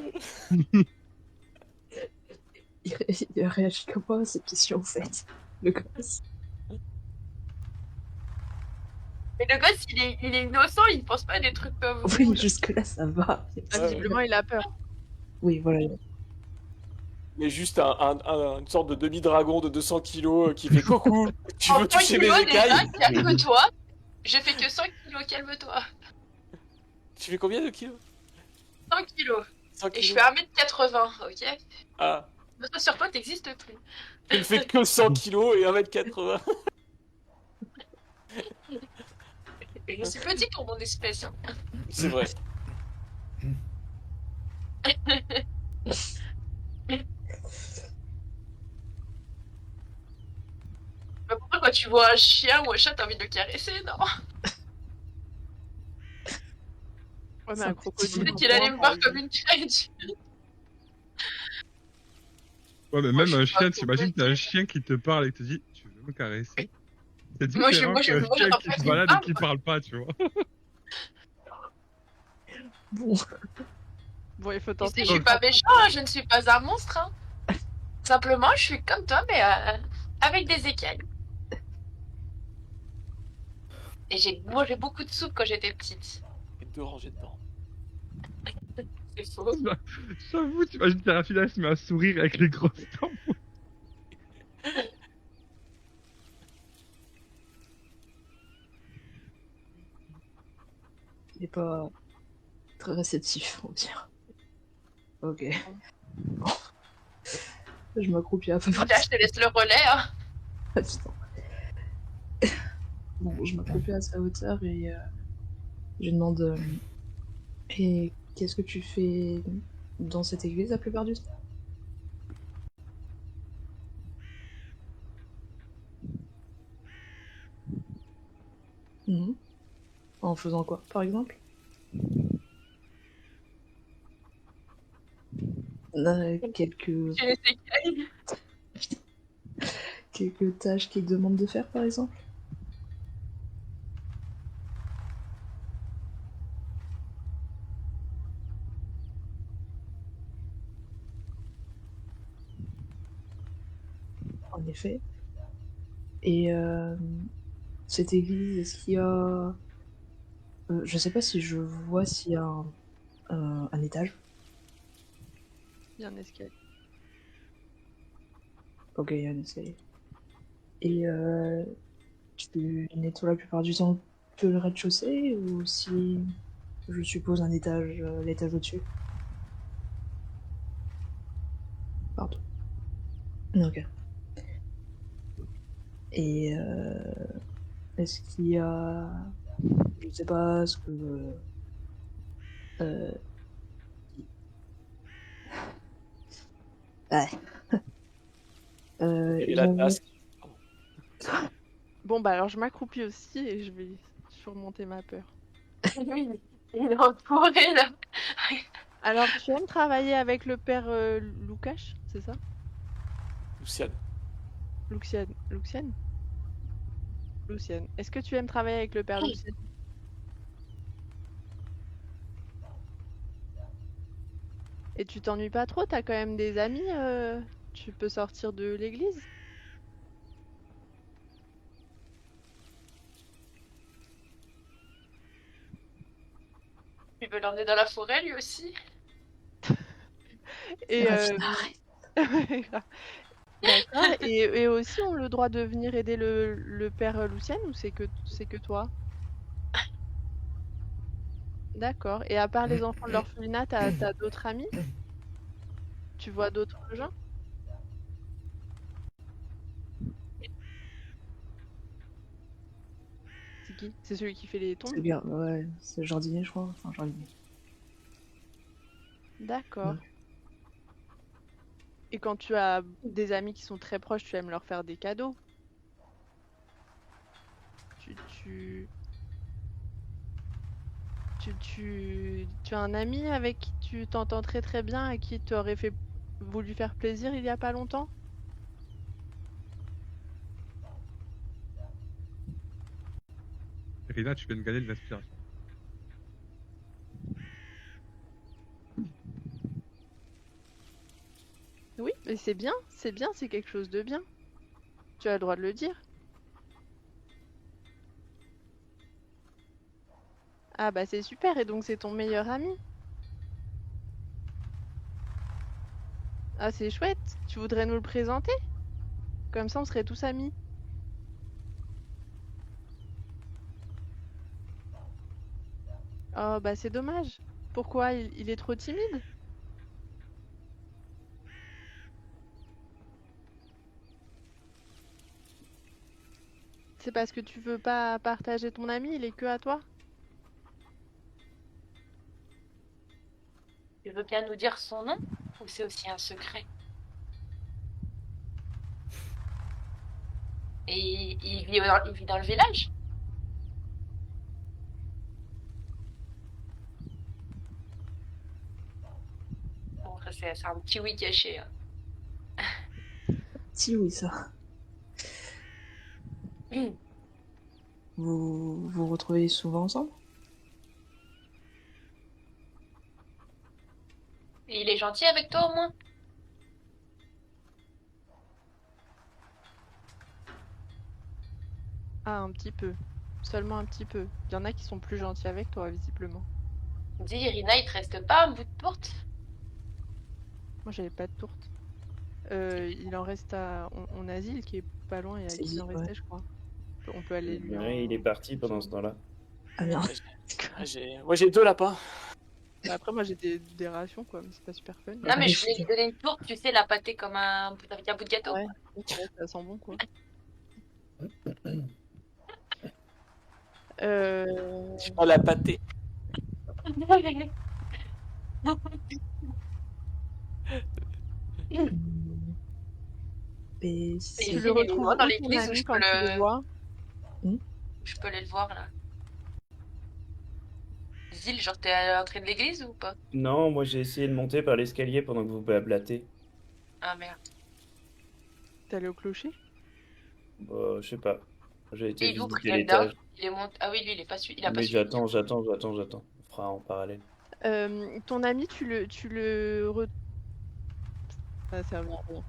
Il réagit comment à cette question en fait? Le gosse. Mais le gosse, il est innocent, il ne pense pas à des trucs comme vous. Oui, jusque-là ça va. Visiblement, il a peur. Oui, voilà. Mais juste une sorte de demi-dragon de 200 kilos qui fait coucou, tu veux En 100 toucher mes kilos déjà, écailles? il y a que toi. Je fais que 100 kilos, calme-toi. Tu fais combien de kilos? 100 kilos. 100 Et je kilos. fais 1m80, ok? Ah, Toi, sur toi, t'existes plus. tu ne fais que 100 kilos et 1m80. Je suis petit pour mon espèce. Hein. C'est vrai. Mais pourquoi quand tu vois un chien ou un chat, t'as envie de le caresser, non? Ouais, mais un crocodile. Peut-être qu'il allait me voir comme une crête. Ouais, mais Moi, même je un suis pas chien, t'imagines, t'as un complète. chien qui te parle et te dit tu veux me caresser? C'est Moi, différent moi, qu'un moi, chien en qui fait, se il balade me et qui parle pas, tu vois. Bon. Bon, il faut Tu sais, tenter. je suis pas méchant, hein, je ne suis pas un monstre. Hein. Simplement, je suis comme toi, mais avec des écailles. Et j'ai mangé beaucoup de soupe quand j'étais petite. Et 2 rangées dedans. C'est faux. J'avoue, t'imagines Serafina se met à sourire avec les grosses dents. Il est pas très réceptif, on va dire. Ok. Bon. Je m'accroupis à peu près. Là, je te laisse le relais. Hein. Ah, putain. Bon, je m'accroupis à sa hauteur et je lui demande et qu'est-ce que tu fais dans cette église la plupart du temps? Mhm. En faisant quoi, par exemple? Quelques J'ai les écailles. quelques tâches qu'il demande de faire, par exemple? En effet. Et cette église, est-ce qu'il y a... je sais pas si je vois s'il y a un étage. Il y a un escalier. Ok, il y a un escalier. Et tu nettoies la plupart du temps que le rez-de-chaussée ou si je suppose un étage, l'étage au-dessus? Pardon. Ok. Et Est-ce qu'il y a... Je sais pas ce que... Euh... Ouais. Et ils la ont- tasse. Bon, bah alors je m'accroupis aussi et je vais surmonter ma peur. Lui, il est entouré là. Alors, tu aimes travailler avec le père Loukash, c'est ça? Luciane. Luciane. Luciane? Luciane. Est-ce que tu aimes travailler avec le père Luciane? Et tu t'ennuies pas trop? T'as quand même des amis? Tu peux sortir de l'église? Tu veux l'emmener dans la forêt lui aussi? Et Arrête. d'accord. Et aussi ont le droit de venir aider le père Luciane ou c'est que toi? D'accord. Et à part les enfants de l'orphelinat, t'as d'autres amis? Tu vois d'autres gens? C'est qui? C'est celui qui fait les tombes? C'est bien, ouais, c'est le jardinier, je crois. Enfin, jardinier. D'accord. Ouais. Et quand tu as des amis qui sont très proches, tu aimes leur faire des cadeaux? Tu as un ami avec qui tu t'entends très très bien, à qui tu aurais voulu faire plaisir il y a pas longtemps? Irina, tu viens de gagner de l'inspiration. Oui, mais c'est bien, c'est quelque chose de bien. Tu as le droit de le dire. Ah bah c'est super, et donc c'est ton meilleur ami? Ah c'est chouette, tu voudrais nous le présenter? Comme ça on serait tous amis. Oh bah c'est dommage. Pourquoi? Il est trop timide? C'est parce que tu veux pas partager ton ami, il est que à toi? Tu veux bien nous dire son nom? Ou c'est aussi un secret? Et il vit dans le village? Bon, ça, c'est un petit oui caché. Hein. Si, oui, ça. Vous vous retrouvez souvent ensemble? Et il est gentil avec toi au moins? Ah, un petit peu. Seulement un petit peu. Il y en a qui sont plus gentils avec toi, visiblement. Dis, Irina, il te reste pas un bout de tourte? Moi, j'avais pas de tourte. Il en reste à... On a Zil qui est pas loin et à C'est qui il en Zil, restait, je crois. On peut aller lui en... Ouais, il est parti pendant ce temps-là. Ah merde. Moi j'ai 2 lapins. Bah, après, moi, j'ai des rations, quoi, mais c'est pas super fun. Non, mais je voulais lui donner une tourte, tu sais, la pâtée comme avec un bout de gâteau. Ouais, ça sent bon, quoi. Je prends la pâtée. Et Et c'est- Tu il le est retrouves loin dans où, l'église ton où ami, je quand peux tu le vois? Je peux aller le voir là. Zil, genre t'es à l'entrée de l'église ou pas? Non, moi j'ai essayé de monter par l'escalier pendant que vous blablatez. Ah merde. T'es allé au clocher? Bah, je sais pas. J'ai Et été il ouvre visiter Zelda. l'étage. Il est monté. Ah oui, lui, il est pas su. Il a pas Mais su. j'attends. On fera en parallèle. Ton ami, tu le... Ça va servir à rien.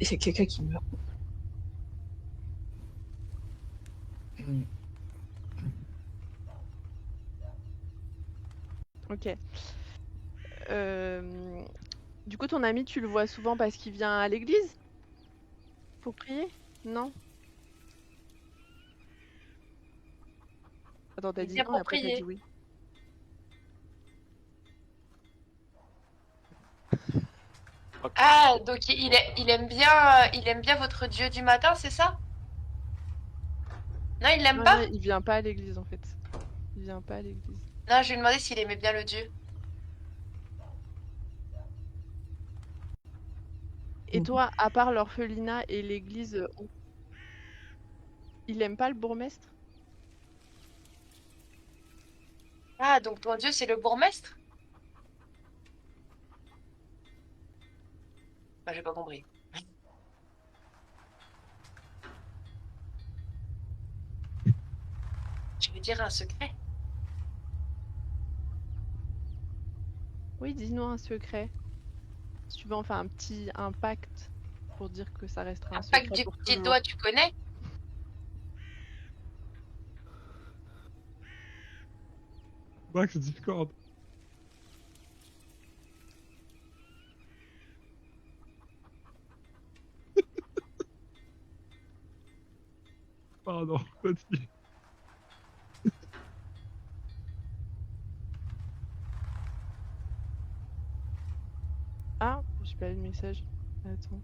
il y a quelqu'un qui meurt. Ok. Du coup, ton ami, tu le vois souvent parce qu'il vient à l'église? Pour prier? Non? Attends, t'as Il dit vient non et pour après t'as prier. dit oui. Ah, donc il aime bien votre dieu du matin, c'est ça? Non, il l'aime Non, pas. non, il vient pas à l'église en fait. Il vient pas à l'église. Non, je lui ai demandé s'il aimait bien le dieu. Et toi, à part l'orphelinat et l'église, il aime pas le bourgmestre? Ah, donc ton dieu, c'est le bourgmestre? Bah, j'ai pas compris. Tu veux dire un secret? Oui, dis-nous un secret. Si tu veux, on fait un pacte pour dire que ça restera un Un secret pacte du pour petit toujours. doigt, tu connais? Max Discord. Pardon, vas-y. Ah, j'ai pas vu le message. Attends.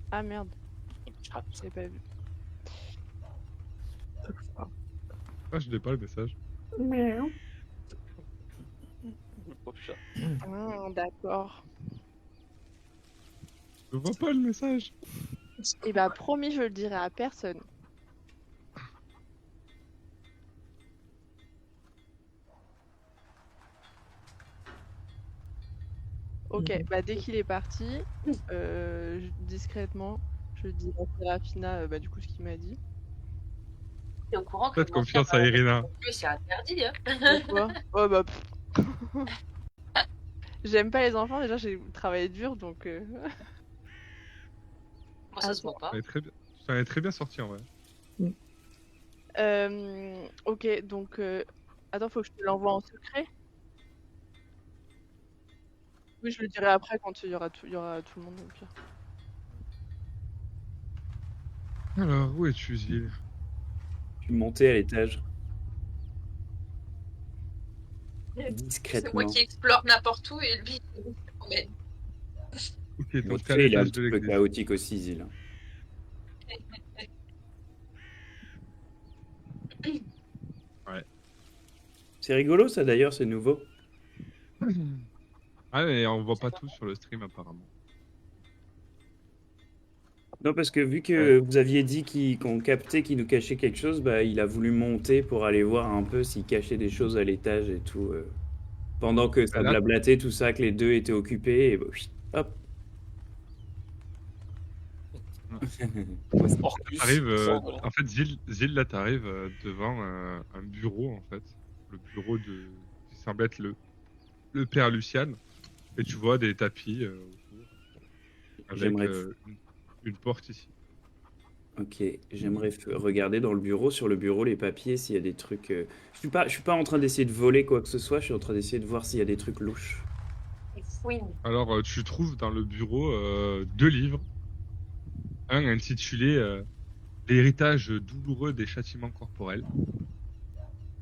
Ah merde, j'ai pas vu. Ah, je n'ai pas le message. Pauvre chat. Ah, d'accord. Je vois pas le message. Et bah promis, je le dirai à personne. Ok, bah dès qu'il est parti, discrètement, je dis à Serafina du coup ce qu'il m'a dit. T'es au courant que Faites mentir confiance à Irina. c'est interdit, hein? Pourquoi? Oh bah pff. J'aime pas les enfants, déjà j'ai travaillé dur donc Bon, ça se voit pas. Ça est très bien sorti en vrai. ok, donc attends, faut que je te l'envoie en secret. Oui, je le dirai après quand il y aura tout le monde au pire. Alors, où es-tu, Zil? Je suis monté à l'étage. C'est moi Discrètement. qui explore n'importe où et lui, il se promène. Ok, donc Votre t'es à fait, il est un l'étage de petit peu l'église. chaotique aussi, Zil. Ouais. C'est rigolo ça d'ailleurs, c'est nouveau. Ah, mais on voit pas tout sur le stream apparemment. Non, parce que vu que vous aviez dit qu'on captait qu'il nous cachait quelque chose, bah il a voulu monter pour aller voir un peu s'il cachait des choses à l'étage et tout. Pendant que ça Là, blablatait, tout ça, que les deux étaient occupés, et bah, hop. Orcus, t'arrives, voilà. en fait, Zil là, t'arrives devant un bureau, en fait. Le bureau qui semble être le père Lucian. Et tu vois des tapis autour. Avec J'aimerais une porte ici. Ok, j'aimerais regarder dans le bureau, sur le bureau, les papiers, s'il y a des trucs. Je suis pas en train d'essayer de voler quoi que ce soit, je suis en train d'essayer de voir s'il y a des trucs louches. Il fouine. Alors, tu trouves dans le bureau 2 livres. Un intitulé L'héritage douloureux des châtiments corporels.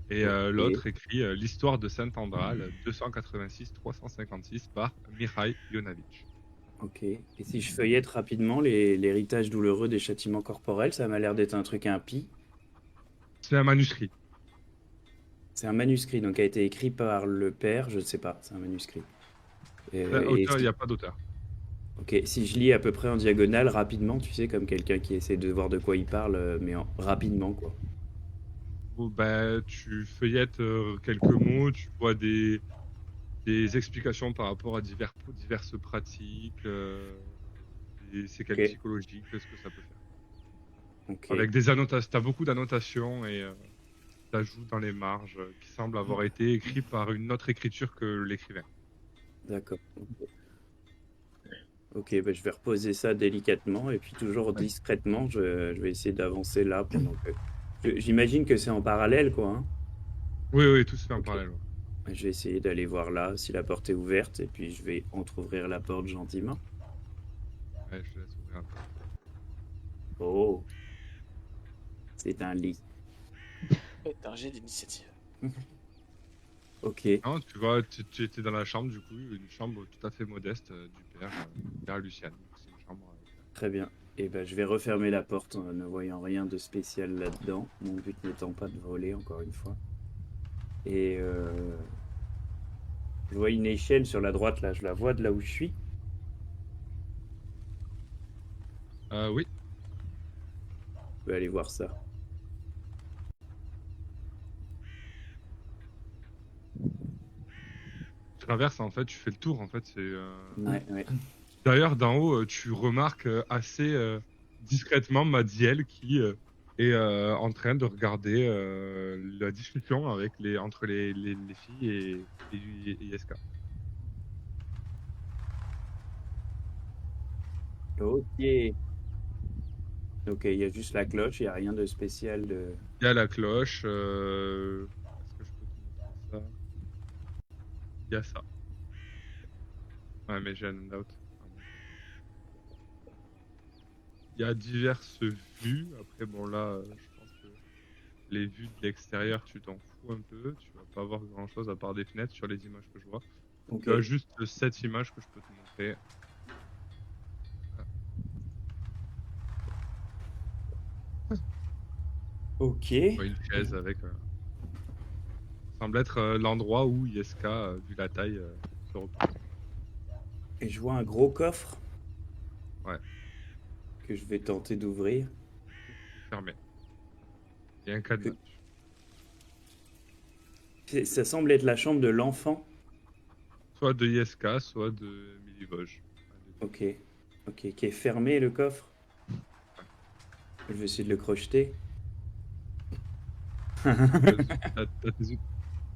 Et l'autre écrit L'histoire de Saint-Andral 286-356 par Mikhail Ionavitch. Ok, et si je feuillette rapidement l'héritage douloureux des châtiments corporels, ça m'a l'air d'être un truc impie. C'est un manuscrit. C'est un manuscrit, donc a été écrit par le père, je ne sais pas, c'est un manuscrit. Auteur, il n'y a pas d'auteur. Ok, si je lis à peu près en diagonale, rapidement, tu sais, comme quelqu'un qui essaie de voir de quoi il parle, mais rapidement, quoi. Bon, bah, tu feuillettes quelques mots, tu vois des explications par rapport à diverses pratiques, des séquelles Ok. psychologiques, ce que ça peut faire. Ok, Avec des annotations, t'as beaucoup d'annotations et t'ajoutes dans les marges qui semblent avoir été écrits par une autre écriture que l'écrivain. d'accord. Ok, bah, je vais reposer ça délicatement et puis toujours discrètement, je vais essayer d'avancer là pendant que... J'imagine que c'est en parallèle, quoi, hein. Oui, tout se fait en Ok. parallèle. Ouais. Je vais essayer d'aller voir là si la porte est ouverte et puis je vais entrouvrir la porte gentiment. Ouais, je te laisse ouvrir un peu. Oh, c'est un lit. Faites un jet d'initiative. Ok, Non, tu vois, tu étais dans la chambre, du coup, une chambre tout à fait modeste du père Lucian. C'est une chambre Très bien. Et ben, je vais refermer la porte en ne voyant rien de spécial là-dedans. Mon but n'étant pas de voler, encore une fois. Et je vois une échelle sur la droite, là. Je la vois de là où je suis. Oui. Je vais aller voir ça. Tu traverses, en fait, tu fais le tour, en fait. Ouais, ouais. D'ailleurs, d'en haut, tu remarques assez discrètement Madiel qui est en train de regarder la discussion entre les filles et Yeska. Ok. Ok, il y a juste la cloche, il n'y a rien de spécial de... Il y a la cloche. Est-ce que je peux te montrer ça? Il y a ça. Ouais, mais j'ai un handout. Il y a diverses vues. Après, bon, là, je pense que les vues de l'extérieur, tu t'en fous un peu. Tu vas pas voir grand-chose à part des fenêtres sur les images que je vois. Ok. Tu as juste cette image que je peux te montrer. Ok. Tu vois une chaise avec... semble être l'endroit où Yeska, vu la taille, se repose. Et je vois un gros coffre. Ouais. Que je vais tenter d'ouvrir. Fermé. Il y a un cadenas. Ça semble être la chambre de l'enfant. Soit de Yeska, soit de Milivoj. Ok. Ok, qui est fermé le coffre. Je vais essayer de le crocheter.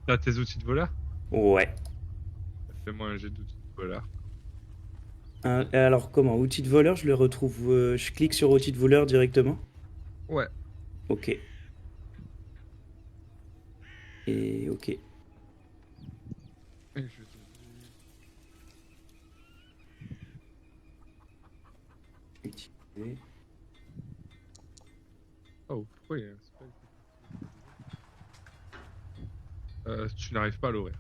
T'as tes outils de voleur? Ouais. Fais-moi un jet d'outils de voleur. Alors comment? Outil de voleur, je le retrouve. Je clique sur outil de voleur directement. Ouais. Ok. Et ok. Et je te dis... Utiliser. Oh, pourquoi il y a un spell tu n'arrives pas à l'ouvrir.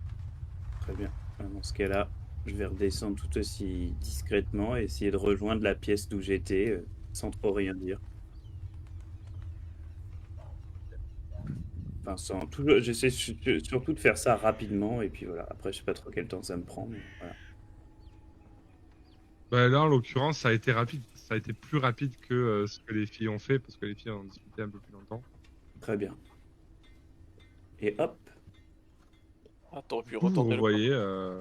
Très bien. Dans ce cas-là, je vais redescendre tout aussi discrètement et essayer de rejoindre la pièce d'où j'étais sans trop rien dire. Enfin, sans tout. J'essaie surtout de faire ça rapidement et puis voilà. Après, je sais pas trop quel temps ça me prend, mais voilà. Bah là, en l'occurrence, ça a été rapide. Ça a été plus rapide que ce que les filles ont fait, parce que les filles ont discuté un peu plus longtemps. Très bien. Et hop. Ah, t'aurais pu Du coup, retenter le coup.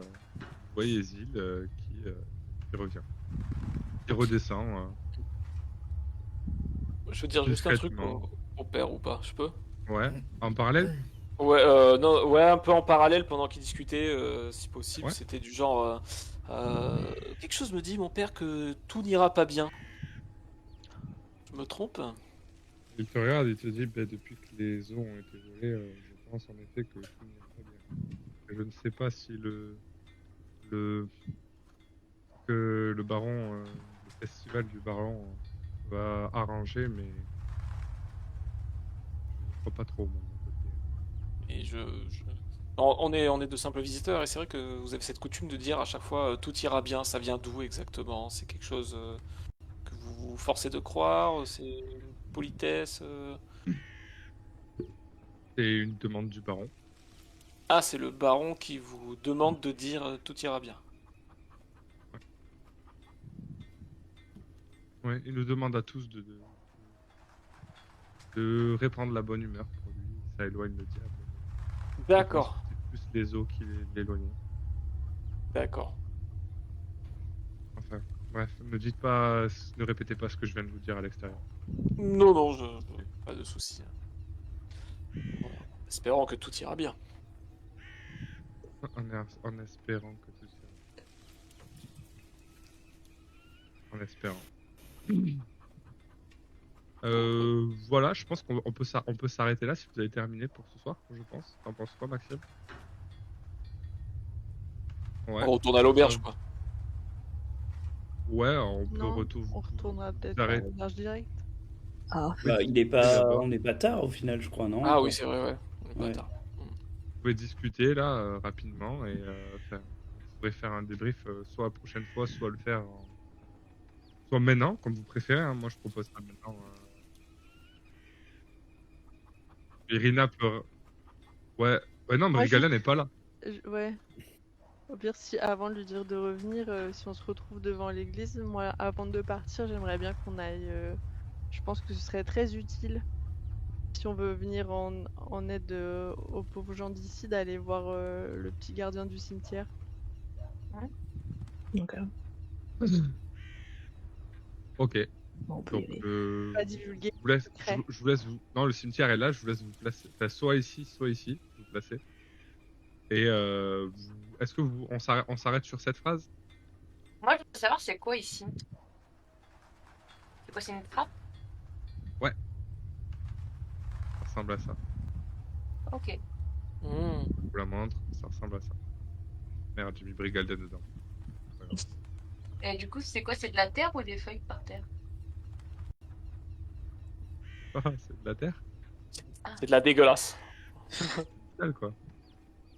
vous voyez Zil qui revient. Qui redescend. Je veux dire juste un truc Discrètement. au père ou pas, je peux? Ouais. En parallèle? Ouais, non, ouais, un peu en parallèle pendant qu'ils discutaient, si possible. Ouais. C'était du genre. Quelque chose me dit, mon père, que tout n'ira pas bien. Je me trompe? Il te regarde et te dit, bah, depuis que les os ont été volés, je pense en effet que tout n'ira pas bien. Je ne sais pas si que le baron, le festival du baron va arranger, mais je ne crois pas trop, moi, de mon côté. Et on est de simples visiteurs, et c'est vrai que vous avez cette coutume de dire à chaque fois tout ira bien. Ça vient d'où exactement? C'est quelque chose que vous vous forcez de croire? C'est une politesse? C'est une demande du baron. Ah, c'est le baron qui vous demande de dire tout ira bien. Ouais, il nous demande à tous de répandre la bonne humeur pour lui. Ça éloigne le diable. D'accord, C'est plus les os qui l'éloignent. d'accord. Enfin, bref, ne répétez pas ce que je viens de vous dire à l'extérieur. Non, non, pas de souci. Voilà. Espérons que tout ira bien. En espérant que tout ira bien. En espérant. Voilà, je pense qu'on peut s'arrêter là si vous avez terminé pour ce soir, je pense. T'en penses quoi, Maxime? Ouais. On retourne à l'auberge, quoi. Ouais, on peut Non, retourner. on retournera peut-être à Arrête. l'auberge direct. Ah, Bah, il est pas. On n'est pas tard au final, je crois, non? Ah oui, c'est vrai, ouais. On est pas Ouais. tard. Vous pouvez discuter là rapidement et vous pourrez faire un débrief soit la prochaine fois, soit le faire soit maintenant, comme vous préférez. Hein. Moi, je propose ça maintenant. Irina peut. Ouais, non, mais Moi, Brigada n'est pas là. Ouais. Au pire, si avant de lui dire de revenir, si on se retrouve devant l'église, moi, avant de partir, j'aimerais bien qu'on aille. Je pense que ce serait très utile, si on veut venir en aide aux pauvres gens d'ici, d'aller voir le petit gardien du cimetière. Donc, Ok. bon, on peut y Donc, aller. Pas divulguer. je vous laisse vous. Non, le cimetière est là. Je vous laisse vous placer. Enfin, soit ici, vous placez. Et est-ce que on s'arrête sur cette phrase? Moi, je veux savoir c'est quoi ici. C'est quoi, c'est une trappe? Ça ressemble à ça. Ok. Je vous la montre. Ça ressemble à ça. Merde, j'ai mis Brigalden dedans. Et du coup, c'est quoi? C'est de la terre ou des feuilles par terre? Ah, c'est de la terre? C'est de la dégueulasse. Tel, quoi.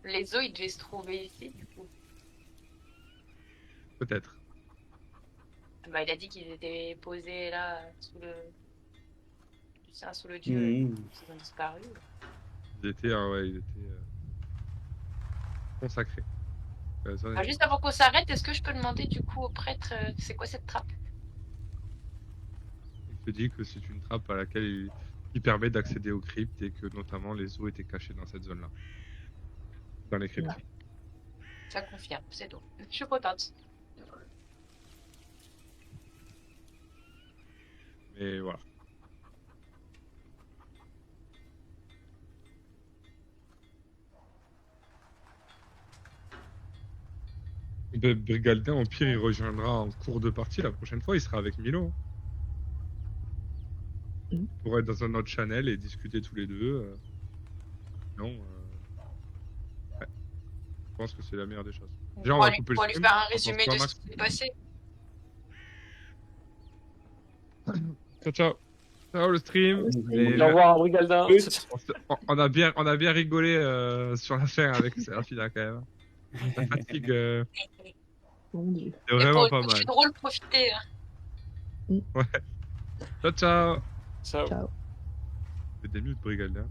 Les os, ils devaient se trouver ici, du coup. Peut-être. Bah, il a dit qu'ils étaient posés là, sous le... Tu sais, sous le dieu. Mmh. Ils ont disparu. Ils étaient consacrés. Ah, juste avant qu'on s'arrête, est-ce que je peux demander du coup au prêtre, c'est quoi cette trappe? Il te dit que c'est une trappe à laquelle il permet d'accéder aux cryptes et que notamment les os étaient cachés dans cette zone-là. Dans les cryptes. Ça confirme, c'est tout. Je suis contente. Mais voilà. Brigaldin, au pire, il rejoindra en cours de partie la prochaine fois. Il sera avec Milo. Pour être dans un autre channel et discuter tous les deux. Non. Ouais. Je pense que c'est la meilleure des choses. Déjà, on va couper Pour le lui stream. faire un On résumé pense de pas, ce qui s'est passé. Ciao, ciao. Ciao le stream. Et Au revoir, Brigaldin. on a bien rigolé sur la fin avec Serafina quand même. La fatigue, Mon Dieu. c'est vraiment pas C'est mal. drôle, profiter. Ouais. Ciao, ciao. Ciao. Ciao. Faites des mutes, Brigaldin.